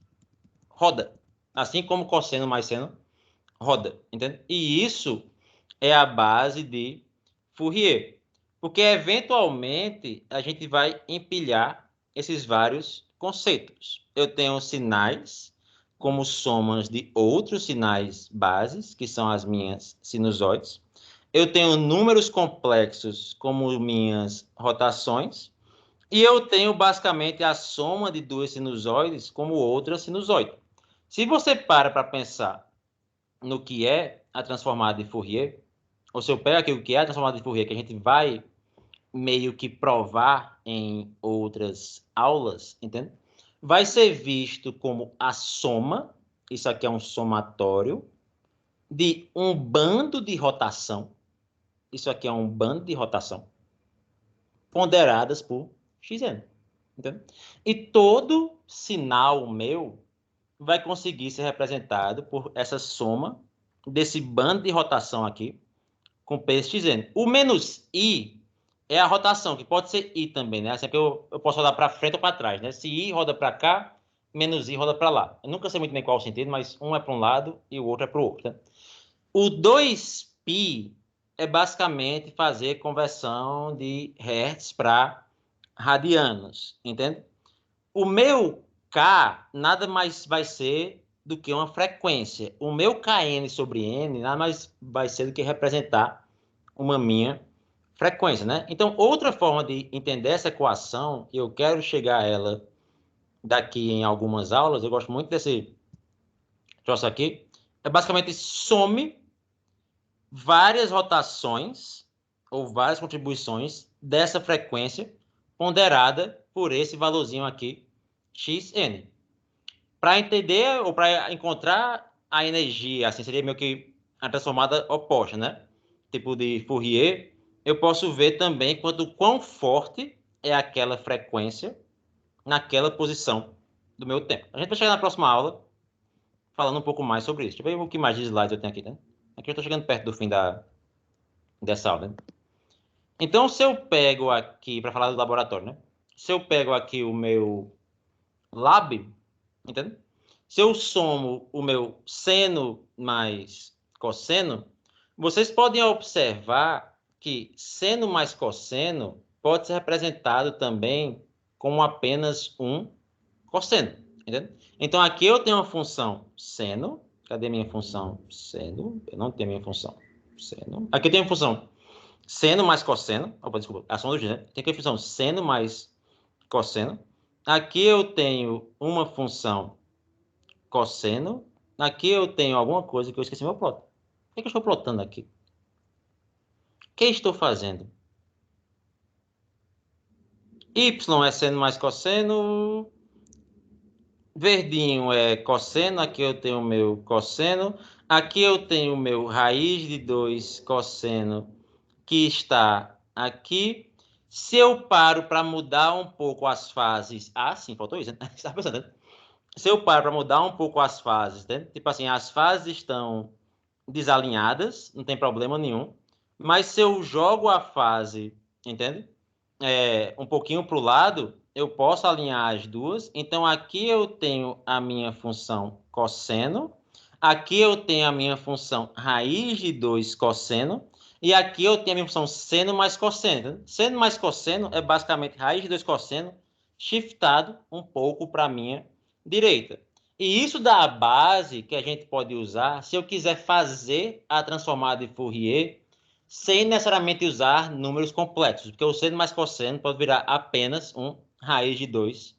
S1: roda, assim como cosseno mais seno roda, entende? E isso é a base de Fourier, porque eventualmente a gente vai empilhar esses vários conceitos. Eu tenho sinais como somas de outros sinais bases, que são as minhas sinusoides. Eu tenho números complexos como minhas rotações. E eu tenho basicamente a soma de duas sinusoides como outra sinusoide. Se você para pensar no que é a transformada de Fourier, ou se eu pego aqui o que é a transformada de Fourier, que a gente vai meio que provar em outras aulas, entende? Vai ser visto como a soma, isso aqui é um somatório, de um bando de rotação, isso aqui é um bando de rotação, ponderadas por xn. Entendeu? E todo sinal meu vai conseguir ser representado por essa soma desse bando de rotação aqui com pxn. O menos i é a rotação, que pode ser i também, né? Sempre eu posso rodar para frente ou para trás, né? Se i roda para cá, menos i roda para lá. Eu nunca sei muito bem qual o sentido, mas um é para um lado e o outro é para o outro. Né? O 2π é basicamente fazer conversão de hertz para radianos, entende? O meu K nada mais vai ser do que uma frequência. O meu Kn sobre N nada mais vai ser do que representar uma minha frequência, né? Então, outra forma de entender essa equação, e eu quero chegar a ela daqui em algumas aulas, eu gosto muito desse troço aqui, é basicamente some várias rotações ou várias contribuições dessa frequência ponderada por esse valorzinho aqui, xn. Para entender ou para encontrar a energia, assim, seria meio que a transformada oposta, né? Tipo de Fourier, eu posso ver também quão forte é aquela frequência naquela posição do meu tempo. A gente vai chegar na próxima aula falando um pouco mais sobre isso. Deixa eu ver o que mais de slides eu tenho aqui, né? Aqui eu estou chegando perto do fim dessa aula, né? Então, se eu pego aqui, para falar do laboratório, né? Se eu pego aqui o meu lab, entende? Se eu somo o meu seno mais cosseno, vocês podem observar que seno mais cosseno pode ser representado também como apenas um cosseno, entende? Então, aqui eu tenho uma função seno. Cadê minha função seno? Eu não tenho minha função seno. Aqui eu tenho a função seno mais cosseno. Opa, desculpa, a soma do gênero. Tem aqui a função seno mais cosseno. Aqui eu tenho uma função cosseno. Aqui eu tenho alguma coisa que eu esqueci meu plot. O que eu estou plotando aqui? O que eu estou fazendo? Y é seno mais cosseno. Verdinho é cosseno. Aqui eu tenho o meu cosseno. Aqui eu tenho o meu raiz de 2 cosseno, que está aqui. Se eu paro para mudar um pouco as fases... Ah, sim, faltou isso, né? Você tá pensando, né? Se eu paro para mudar um pouco as fases, né? Tipo assim, as fases estão desalinhadas, não tem problema nenhum. Mas se eu jogo a fase, entende? Um pouquinho para o lado, eu posso alinhar as duas. Então, aqui eu tenho a minha função cosseno. Aqui eu tenho a minha função raiz de 2 cosseno. E aqui eu tenho a minha função seno mais cosseno. Tá? Seno mais cosseno é basicamente raiz de 2 cosseno shiftado um pouco para a minha direita. E isso dá a base que a gente pode usar se eu quiser fazer a transformada de Fourier sem necessariamente usar números complexos, porque o seno mais cosseno pode virar apenas um raiz de 2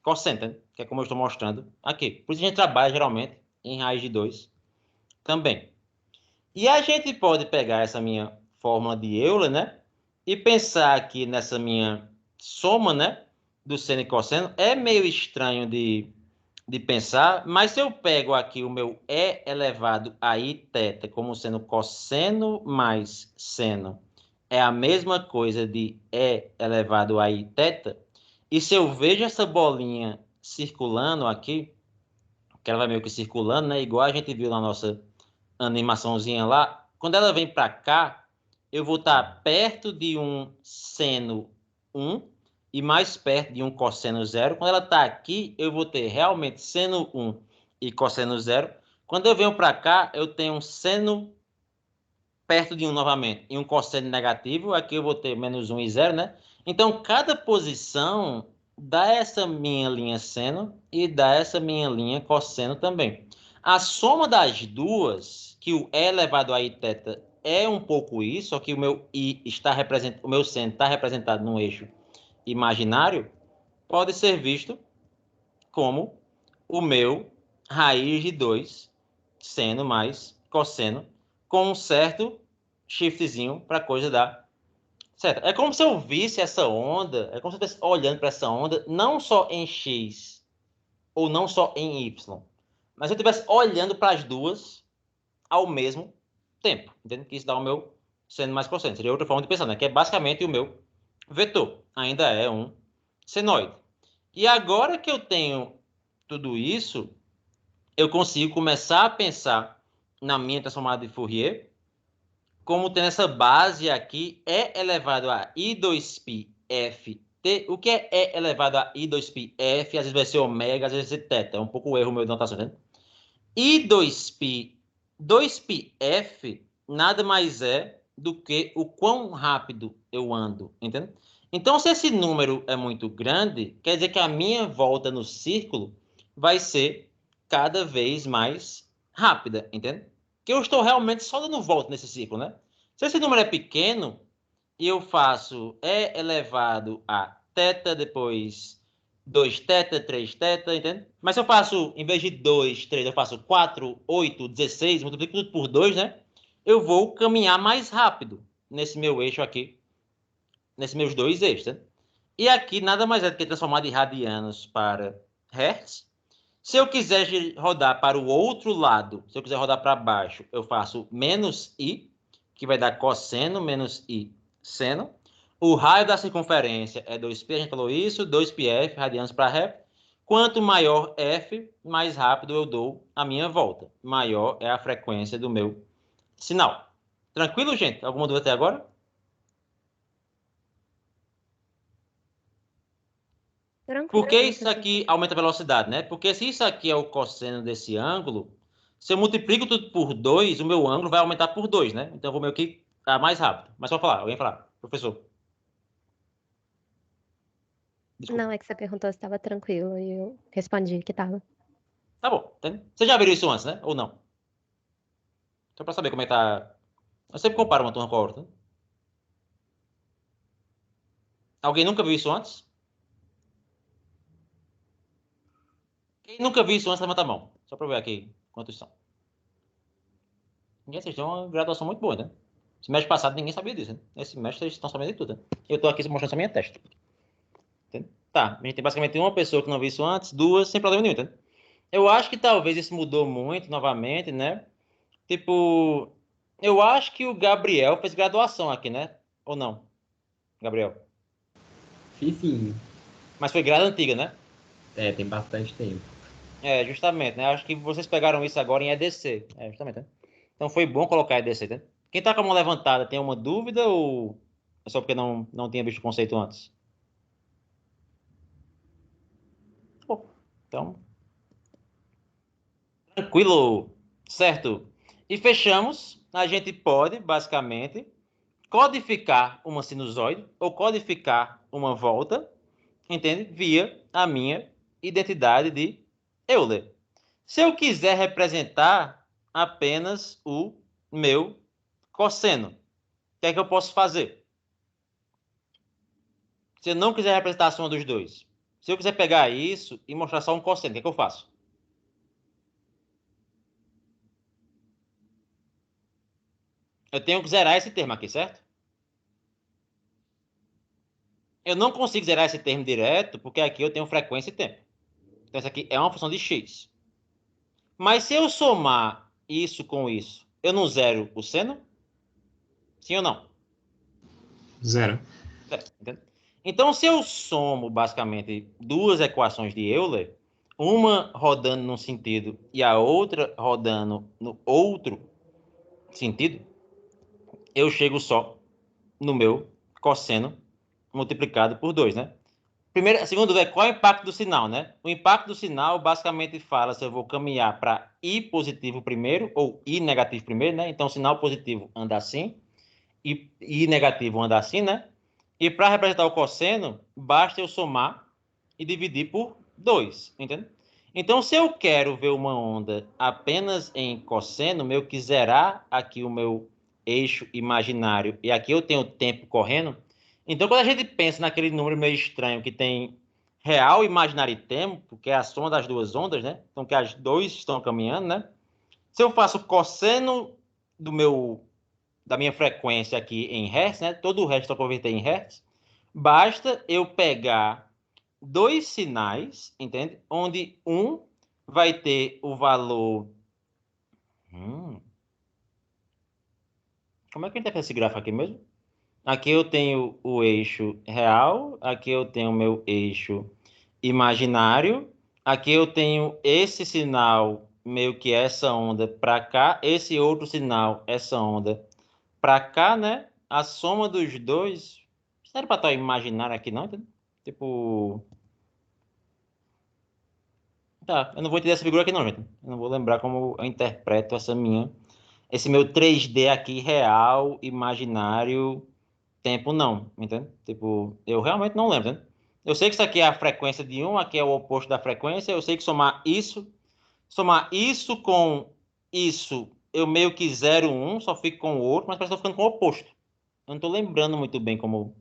S1: cosseno, que é como eu estou mostrando aqui. Por isso a gente trabalha geralmente em raiz de 2 também. E a gente pode pegar essa minha fórmula de Euler, né? E pensar aqui nessa minha soma, né? Do seno e cosseno. É meio estranho de pensar, mas se eu pego aqui o meu E elevado a I θ como sendo cosseno mais seno, é a mesma coisa de E elevado a I θ, e se eu vejo essa bolinha circulando aqui, que ela vai meio que circulando, né? Igual a gente viu na nossa animaçãozinha lá, quando ela vem para cá, eu vou estar perto de um seno 1 e mais perto de um cosseno 0. Quando ela está aqui, eu vou ter realmente seno 1 e cosseno 0. Quando eu venho para cá, eu tenho um seno perto de 1 novamente e um cosseno negativo. Aqui eu vou ter menos 1 e 0, né? Então, cada posição dá essa minha linha seno e dá essa minha linha cosseno também. A soma das duas, que o E elevado a I θ é um pouco isso, só que o meu I está representado, o meu seno está representado num eixo imaginário, pode ser visto como o meu raiz de 2 seno mais cosseno com um certo shiftzinho para a coisa dar certo. É como se eu visse essa onda, é como se eu estivesse olhando para essa onda não só em X ou não só em Y, mas eu estivesse olhando para as duas ao mesmo tempo. Entende? Que isso dá o meu seno mais cosseno. Seria outra forma de pensar, né? Que é basicamente o meu vetor. Ainda é um senoide. E agora que eu tenho tudo isso, eu consigo começar a pensar na minha transformada de Fourier como tendo essa base aqui, E elevado a I2π f t. O que é E elevado a I2π f? Às vezes vai ser ômega, às vezes vai ser teta. É um pouco o erro meu de notação, né? I2π, 2πf nada mais é do que o quão rápido eu ando, entende? Então, se esse número é muito grande, quer dizer que a minha volta no círculo vai ser cada vez mais rápida, entende? Que eu estou realmente só dando volta nesse círculo, né? Se esse número é pequeno e eu faço E elevado a θ, depois 2θ, 3θ, entende? Mas se eu faço, em vez de 2, 3, eu faço 4, 8, 16, multiplico tudo por 2, né? Eu vou caminhar mais rápido nesse meu eixo aqui, nesses meus dois eixos, né? E aqui nada mais é do que transformar de radianos para hertz. Se eu quiser rodar para o outro lado, se eu quiser rodar para baixo, eu faço menos i, que vai dar cosseno menos i seno. O raio da circunferência é 2π, a gente falou isso, 2πf, radianos para rep. Quanto maior f, mais rápido eu dou a minha volta. Maior é a frequência do meu sinal. Tranquilo, gente? Alguma dúvida até agora? Por que isso aqui aumenta a velocidade, né? Porque se isso aqui é o cosseno desse ângulo, se eu multiplico tudo por 2, o meu ângulo vai aumentar por 2, né? Então eu vou meio que mais rápido. Mas só falar, alguém falar. Professor. Desculpa.
S6: Não, é que você perguntou se estava tranquilo e eu respondi que estava.
S1: Tá bom. Entende? Você já viu isso antes, né? Ou não? Só pra saber como é que tá. Eu sempre comparo uma turma com a outra. Né? Alguém nunca viu isso antes? Quem nunca viu isso antes, levanta a mão. Só pra eu ver aqui quantos são. Ninguém, vocês têm uma graduação muito boa, né? Semestre passado ninguém sabia disso, né? Esse semestre vocês estão sabendo de tudo, né? Eu tô aqui mostrando só minha testa. Entende? Tá, a gente tem basicamente uma pessoa que não viu isso antes, duas, sem problema nenhum, entende? Eu acho que talvez isso mudou muito novamente, né? Tipo, eu acho que o Gabriel fez graduação aqui, né? Ou não, Gabriel?
S7: Fiz sim.
S1: Mas foi grade antiga, né?
S7: É, tem bastante tempo.
S1: É, justamente, né? Acho que vocês pegaram isso agora em EDC. É, justamente, né? Então foi bom colocar EDC, né? Quem tá com a mão levantada tem uma dúvida ou é só porque não tinha visto o conceito antes? Pô, então, tranquilo, certo? E fechamos. A gente pode, basicamente, codificar uma sinusoide ou codificar uma volta, entende? Via a minha identidade de Euler. Se eu quiser representar apenas o meu cosseno, o que é que eu posso fazer? Se eu não quiser representar a soma dos dois, se eu quiser pegar isso e mostrar só um cosseno, o que é que eu faço? Eu tenho que zerar esse termo aqui, certo? Eu não consigo zerar esse termo direto, porque aqui eu tenho frequência e tempo. Então, isso aqui é uma função de x. Mas se eu somar isso com isso, eu não zero o seno? Sim ou não?
S2: Zero.
S1: Entende? Então, se eu somo, basicamente, duas equações de Euler, uma rodando num sentido e a outra rodando no outro sentido, eu chego só no meu cosseno multiplicado por 2, né? Primeiro, segundo, qual é o impacto do sinal, né? O impacto do sinal basicamente fala se eu vou caminhar para I positivo primeiro ou I negativo primeiro, né? Então, sinal positivo anda assim e I negativo anda assim, né? E para representar o cosseno, basta eu somar e dividir por 2, entende? Então, se eu quero ver uma onda apenas em cosseno, eu que zerar aqui o meu eixo imaginário e aqui eu tenho o tempo correndo. Então, quando a gente pensa naquele número meio estranho que tem real, imaginário e tempo, que é a soma das duas ondas, né? Então, que as duas estão caminhando, né? Se eu faço cosseno da minha frequência aqui em Hertz, né? Todo o resto eu converter em Hertz. Basta eu pegar dois sinais, entende? Onde um vai ter o valor... Como é que a gente tem esse gráfico aqui mesmo? Aqui eu tenho o eixo real, aqui eu tenho o meu eixo imaginário, aqui eu tenho esse sinal, meio que essa onda para cá, esse outro sinal, essa onda para cá, né? A soma dos dois, não era para estar imaginário aqui não, entendeu? Tipo, tá, eu não vou entender essa figura aqui não, gente. Eu não vou lembrar como eu interpreto esse meu 3D aqui real, imaginário, tempo não, entende? Tipo, eu realmente não lembro, né? Eu sei que isso aqui é a frequência de um, aqui é o oposto da frequência, eu sei que somar isso com isso, eu meio que zero um, só fico com o outro, mas parece que eu tô ficando com o oposto. Eu não tô lembrando muito bem como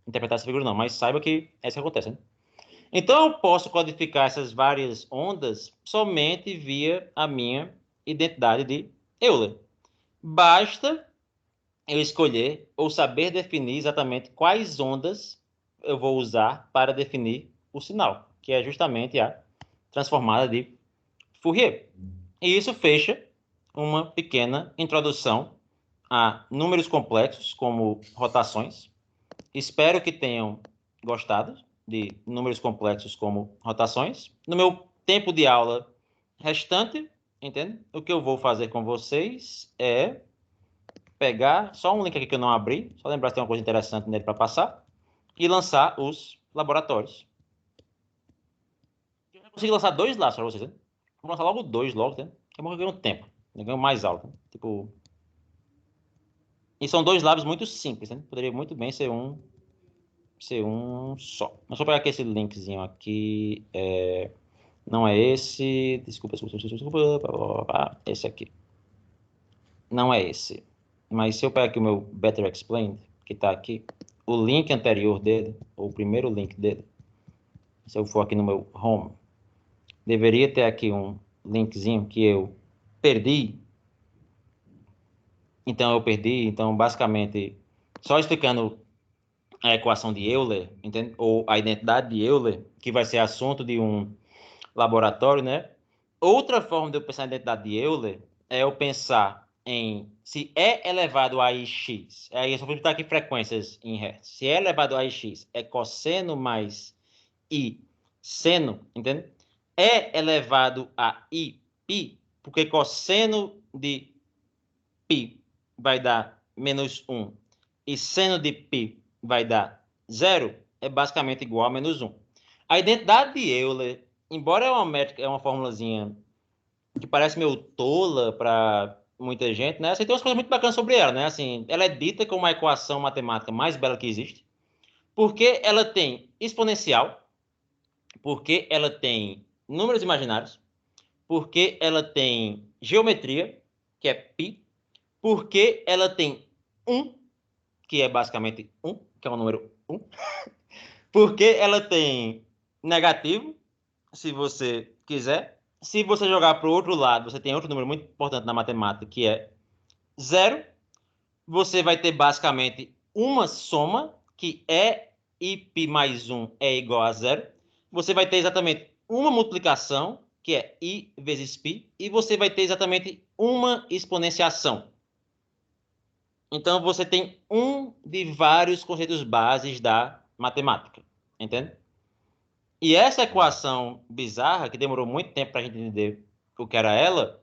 S1: interpretar essa figura não, mas saiba que é isso que acontece, né? Então, eu posso codificar essas várias ondas somente via a minha identidade de Euler. Basta eu escolher ou saber definir exatamente quais ondas eu vou usar para definir o sinal, que é justamente a transformada de Fourier. E isso fecha uma pequena introdução a números complexos como rotações. Espero que tenham gostado de números complexos como rotações. No meu tempo de aula restante, entende? O que eu vou fazer com vocês é pegar só um link aqui que eu não abri, só lembrar se tem uma coisa interessante nele para passar, e lançar os laboratórios. Eu já consegui lançar 2 lá para vocês, né? Vou lançar logo 2 logo, né? É bom que eu ganho tempo, eu ganho mais aula. Né? Tipo... E são 2 labs muito simples, né? Poderia muito bem ser um só. Mas só pegar aqui esse linkzinho aqui. Não é esse. Desculpa. Esse aqui. Não é esse. Mas se eu pegar aqui o meu Better Explained, que está aqui, o link anterior dele, ou o primeiro link dele, se eu for aqui no meu Home, deveria ter aqui um linkzinho que eu perdi. Então, eu perdi. Então, basicamente, só explicando a equação de Euler, entende? Ou a identidade de Euler, que vai ser assunto de um laboratório, né? Outra forma de eu pensar na identidade de Euler é eu pensar em se E elevado a ix, aí eu só vou botar aqui frequências em hertz. Se E elevado a ix é cosseno mais I seno, entende? E elevado a I pi, porque cosseno de pi vai dar -1 e seno de pi vai dar 0, é basicamente igual a -1. A identidade de Euler, embora é uma métrica, é uma formulazinha que parece meio tola para muita gente, né? Assim, tem umas coisas muito bacanas sobre ela, né? Assim, ela é dita como a equação matemática mais bela que existe, porque ela tem exponencial, porque ela tem números imaginários, porque ela tem geometria, que é π, porque ela tem 1, que é basicamente 1, que é o número 1, porque ela tem negativo, se você quiser. Se você jogar para o outro lado, você tem outro número muito importante na matemática, que é 0. Você vai ter basicamente uma soma, que é π mais 1 é igual a 0. Você vai ter exatamente uma multiplicação, que é i vezes π, e você vai ter exatamente uma exponenciação. Então, você tem um de vários conceitos bases da matemática, entende? E essa equação bizarra, que demorou muito tempo para a gente entender o que era ela,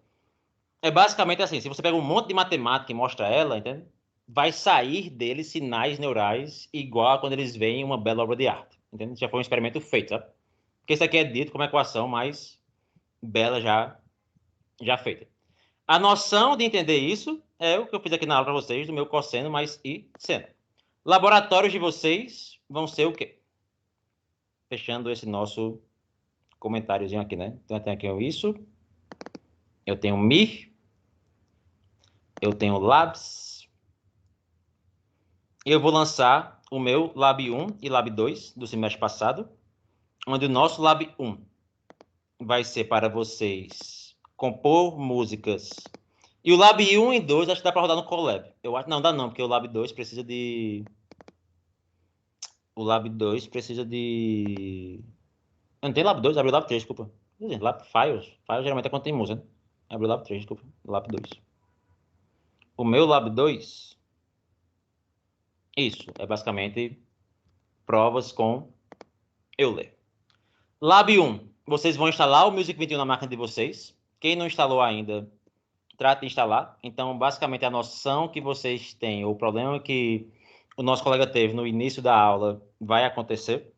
S1: é basicamente assim, se você pega um monte de matemática e mostra ela, entende? Vai sair deles sinais neurais igual a quando eles veem uma bela obra de arte, entende? Já foi um experimento feito, sabe? Porque isso aqui é dito como a equação mais bela já feita. A noção de entender isso é o que eu fiz aqui na aula para vocês, do meu cosseno mais i seno. Laboratórios de vocês vão ser o quê? Fechando esse nosso comentáriozinho aqui, né? Então, eu tenho aqui isso. Eu tenho Mir. Eu tenho Labs. Eu vou lançar o meu Lab 1 e Lab 2 do semestre passado, onde o nosso Lab 1 vai ser para vocês compor músicas. E o Lab 1 e 2 acho que dá para rodar no Colab. Eu acho, não, dá não, porque o Lab 2 precisa de... O Lab 2 precisa de... Não tem Lab 2, abre o Lab 3, desculpa. Lab Files. Files geralmente é quando tem música, né? Abre o Lab 3, desculpa. Lab 2. O meu Lab 2... Isso, é basicamente provas com Euler. Lab 1, vocês vão instalar o Music 21 na máquina de vocês. Quem não instalou ainda, trate de instalar. Então, basicamente, a noção que vocês têm, ou o problema que o nosso colega teve no início da aula, vai acontecer.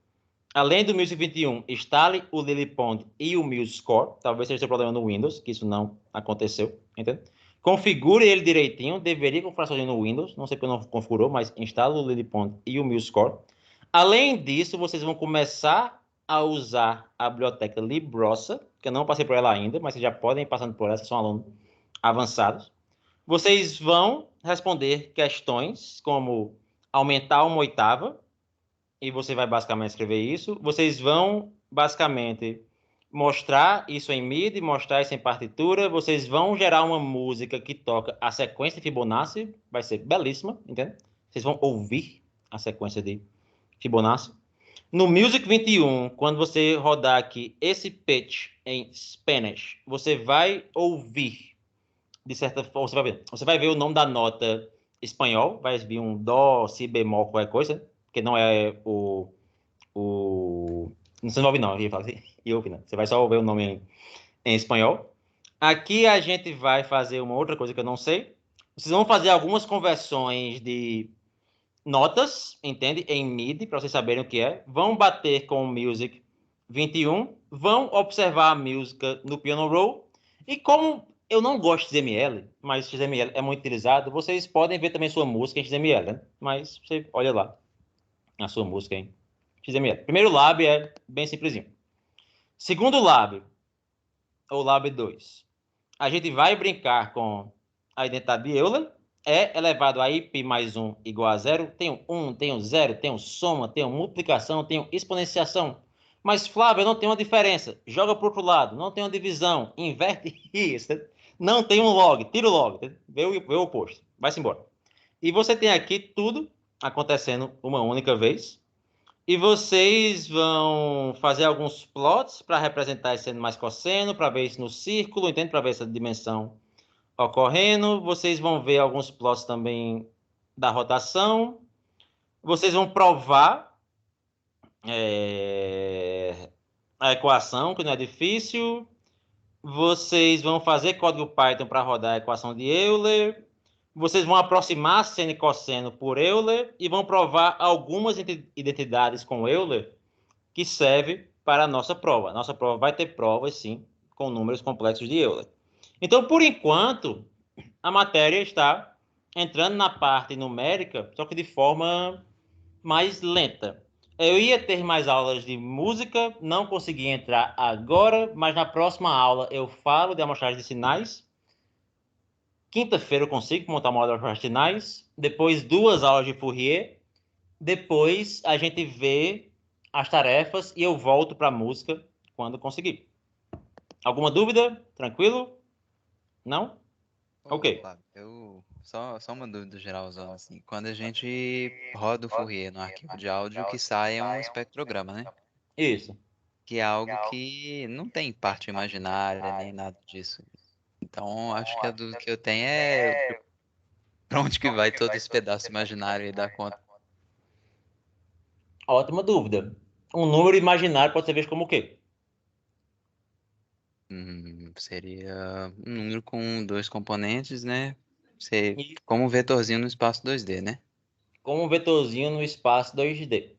S1: Além do Music 21, instale o LilyPond e o MuseScore. Talvez seja o problema no Windows, que isso não aconteceu, entende? Configure ele direitinho, deveria configurar sozinho no Windows, não sei porque não configurou, mas instale o LilyPond e o MuseScore. Além disso, vocês vão começar a usar a biblioteca Librossa, que eu não passei por ela ainda, mas vocês já podem ir passando por ela, vocês são alunos avançados. Vocês vão responder questões como aumentar uma oitava, e você vai basicamente escrever isso. Vocês vão basicamente mostrar isso em MIDI, mostrar isso em partitura. Vocês vão gerar uma música que toca a sequência de Fibonacci, vai ser belíssima, entende? Vocês vão ouvir a sequência de Fibonacci. No Music 21, quando você rodar aqui esse pitch em Spanish, você vai ouvir, de certa forma, você vai ver o nome da nota espanhol, vai vir um dó, si bemol, qualquer coisa, que não é o... Não se ouve não, eu ia falar assim, não. Você vai só ouvir o nome em espanhol. Aqui a gente vai fazer uma outra coisa que eu não sei. Vocês vão fazer algumas conversões de notas, entende? Em MIDI, para vocês saberem o que é. Vão bater com o Music 21. Vão observar a música no Piano Roll. E como eu não gosto de XML, mas XML é muito utilizado, vocês podem ver também sua música em XML, né? Mas você olha lá a sua música em XML. Primeiro lab é bem simplesinho. Segundo lab, ou lab 2, a gente vai brincar com a identidade de Euler. É elevado a π mais 1 igual a 0. Tenho 1, tenho 0, tenho soma, tenho multiplicação, tenho exponenciação. Mas, Flávio, não tem uma diferença. Joga para o outro lado. Não tem uma divisão. Inverte isso. Não tem um log. Tira o log. Vê o oposto. Vai-se embora. E você tem aqui tudo acontecendo uma única vez. E vocês vão fazer alguns plots para representar esse seno mais cosseno, para ver isso no círculo, entende? Para ver essa dimensão ocorrendo. Vocês vão ver alguns plots também da rotação. Vocês vão provar a equação, que não é difícil. Vocês vão fazer código Python para rodar a equação de Euler. Vocês vão aproximar seno e cosseno por Euler e vão provar algumas identidades com Euler que serve para a nossa prova. Nossa prova vai ter provas, sim, com números complexos de Euler. Então, por enquanto, a matéria está entrando na parte numérica, só que de forma mais lenta. Eu ia ter mais aulas de música, não consegui entrar agora, mas na próxima aula eu falo de amostragem de sinais. Quinta-feira eu consigo montar uma aula de amostragem de sinais. Depois 2 aulas de Fourier. Depois a gente vê as tarefas e eu volto para a música quando conseguir. Alguma dúvida? Tranquilo? Não? Ok.
S3: Eu só uma dúvida geralzão, assim. Quando a gente roda o Fourier no arquivo de áudio, o que sai é um espectrograma, né?
S1: Isso.
S3: Que é algo que não tem parte imaginária nem nada disso. Então, acho que a dúvida que eu tenho é pra onde que vai todo esse pedaço imaginário e dar conta.
S1: Ótima dúvida. Um número imaginário pode ser visto como o quê?
S3: Seria um número com 2 componentes, né? Ser
S1: E
S3: como um vetorzinho no espaço 2D, né?
S1: como um vetorzinho no espaço 2D.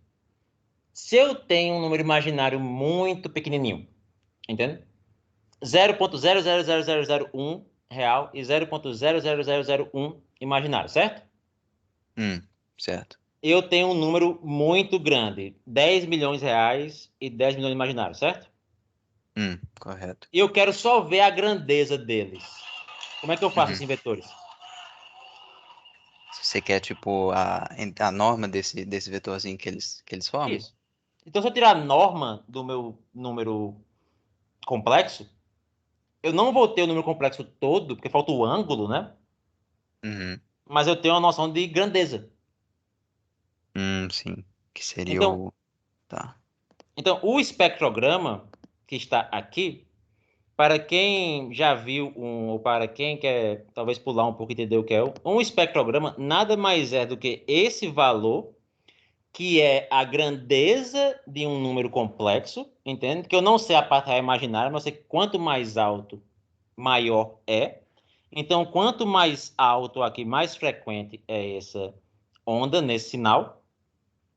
S1: Se eu tenho um número imaginário muito pequenininho, entende? 0.00001 real e 0.00001 imaginário, certo?
S3: Certo.
S1: Eu tenho um número muito grande, 10 milhões de reais e 10 milhões imaginários, certo?
S3: Correto.
S1: E eu quero só ver a grandeza deles. Como é que eu faço
S3: Uhum.
S1: esses vetores?
S3: Se você quer, tipo, a norma desse vetorzinho que eles formam?
S1: Isso. Então, se eu tirar a norma do meu número complexo, eu não vou ter o número complexo todo, porque falta o ângulo, né?
S3: Uhum.
S1: Mas eu tenho uma noção de grandeza.
S3: Sim. Que seria
S1: Então,
S3: o... Tá.
S1: então, o espectrograma que está aqui, para quem já viu ou para quem quer talvez pular um pouco e entender o que é um espectrograma, nada mais é do que esse valor, que é a grandeza de um número complexo, entende? Que eu não sei a parte imaginária, mas eu sei que quanto mais alto, maior é. Então, quanto mais alto aqui, mais frequente é essa onda nesse sinal.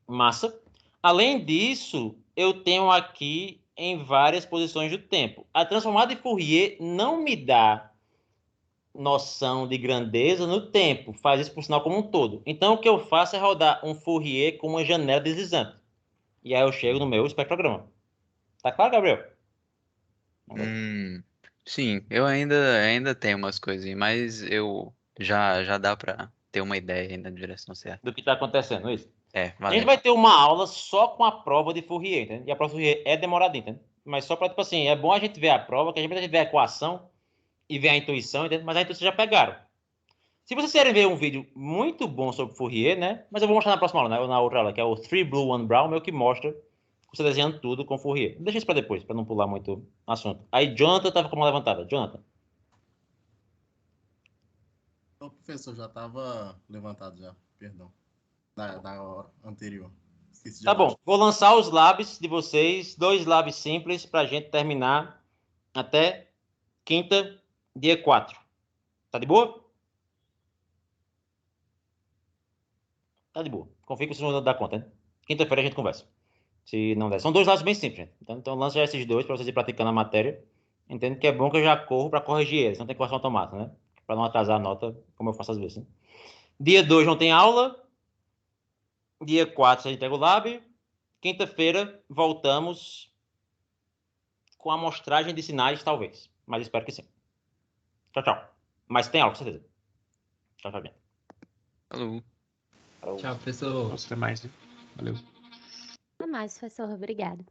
S1: Massa. Além disso, eu tenho aqui em várias posições do tempo. A transformada de Fourier não me dá noção de grandeza no tempo, faz isso por sinal como um todo. Então, o que eu faço é rodar um Fourier com uma janela deslizante. E aí eu chego no meu espectrograma. Tá claro, Gabriel?
S3: Sim, eu ainda tenho umas coisinhas, mas eu já dá pra ter uma ideia aí na direção certa.
S1: Do que está acontecendo, isso.
S3: É,
S1: A gente
S3: valeu.
S1: vai ter uma aula só com a prova de Fourier, entende? E a prova de Fourier é demoradinha, entende? Mas só para, tipo assim, é bom a gente ver a prova, que a gente vê a equação e ver a intuição, entende? Mas a intuição já pegaram. Se vocês querem ver um vídeo muito bom sobre Fourier, né? Mas eu vou mostrar na próxima aula, né? Ou na outra aula, que é o 3 Blue, 1 Brown, meu que mostra você desenhando tudo com Fourier. Deixa isso para depois, para não pular muito assunto. Aí Jonathan estava com a mão levantada. Jonathan.
S8: O professor já estava levantado já, perdão. Da hora anterior. Esqueci de
S1: Tá bom,
S8: abaixo.
S1: vou lançar os labs de vocês, 2 labs simples para a gente terminar até quinta, dia 4. Tá de boa? Tá de boa. Confio que vocês vão dar conta, né? Quinta-feira a gente conversa. Se não der. São 2 labs bem simples, gente. Então lança já esses 2 para vocês ir praticando a matéria. Entendo que é bom que eu já corro para corrigir eles, não tem correção automática, né? Para não atrasar a nota, como eu faço às vezes. Né? Dia 2 não tem aula. Dia 4 a gente pega o lab. Quinta-feira voltamos com a amostragem de sinais, talvez. Mas espero que sim. Tchau, tchau. Mas tem aula, com certeza. Tchau, tchau, gente.
S3: Falou.
S7: Tchau, professor.
S2: Nossa, até mais, né? Valeu.
S6: Até mais, professor. Obrigada.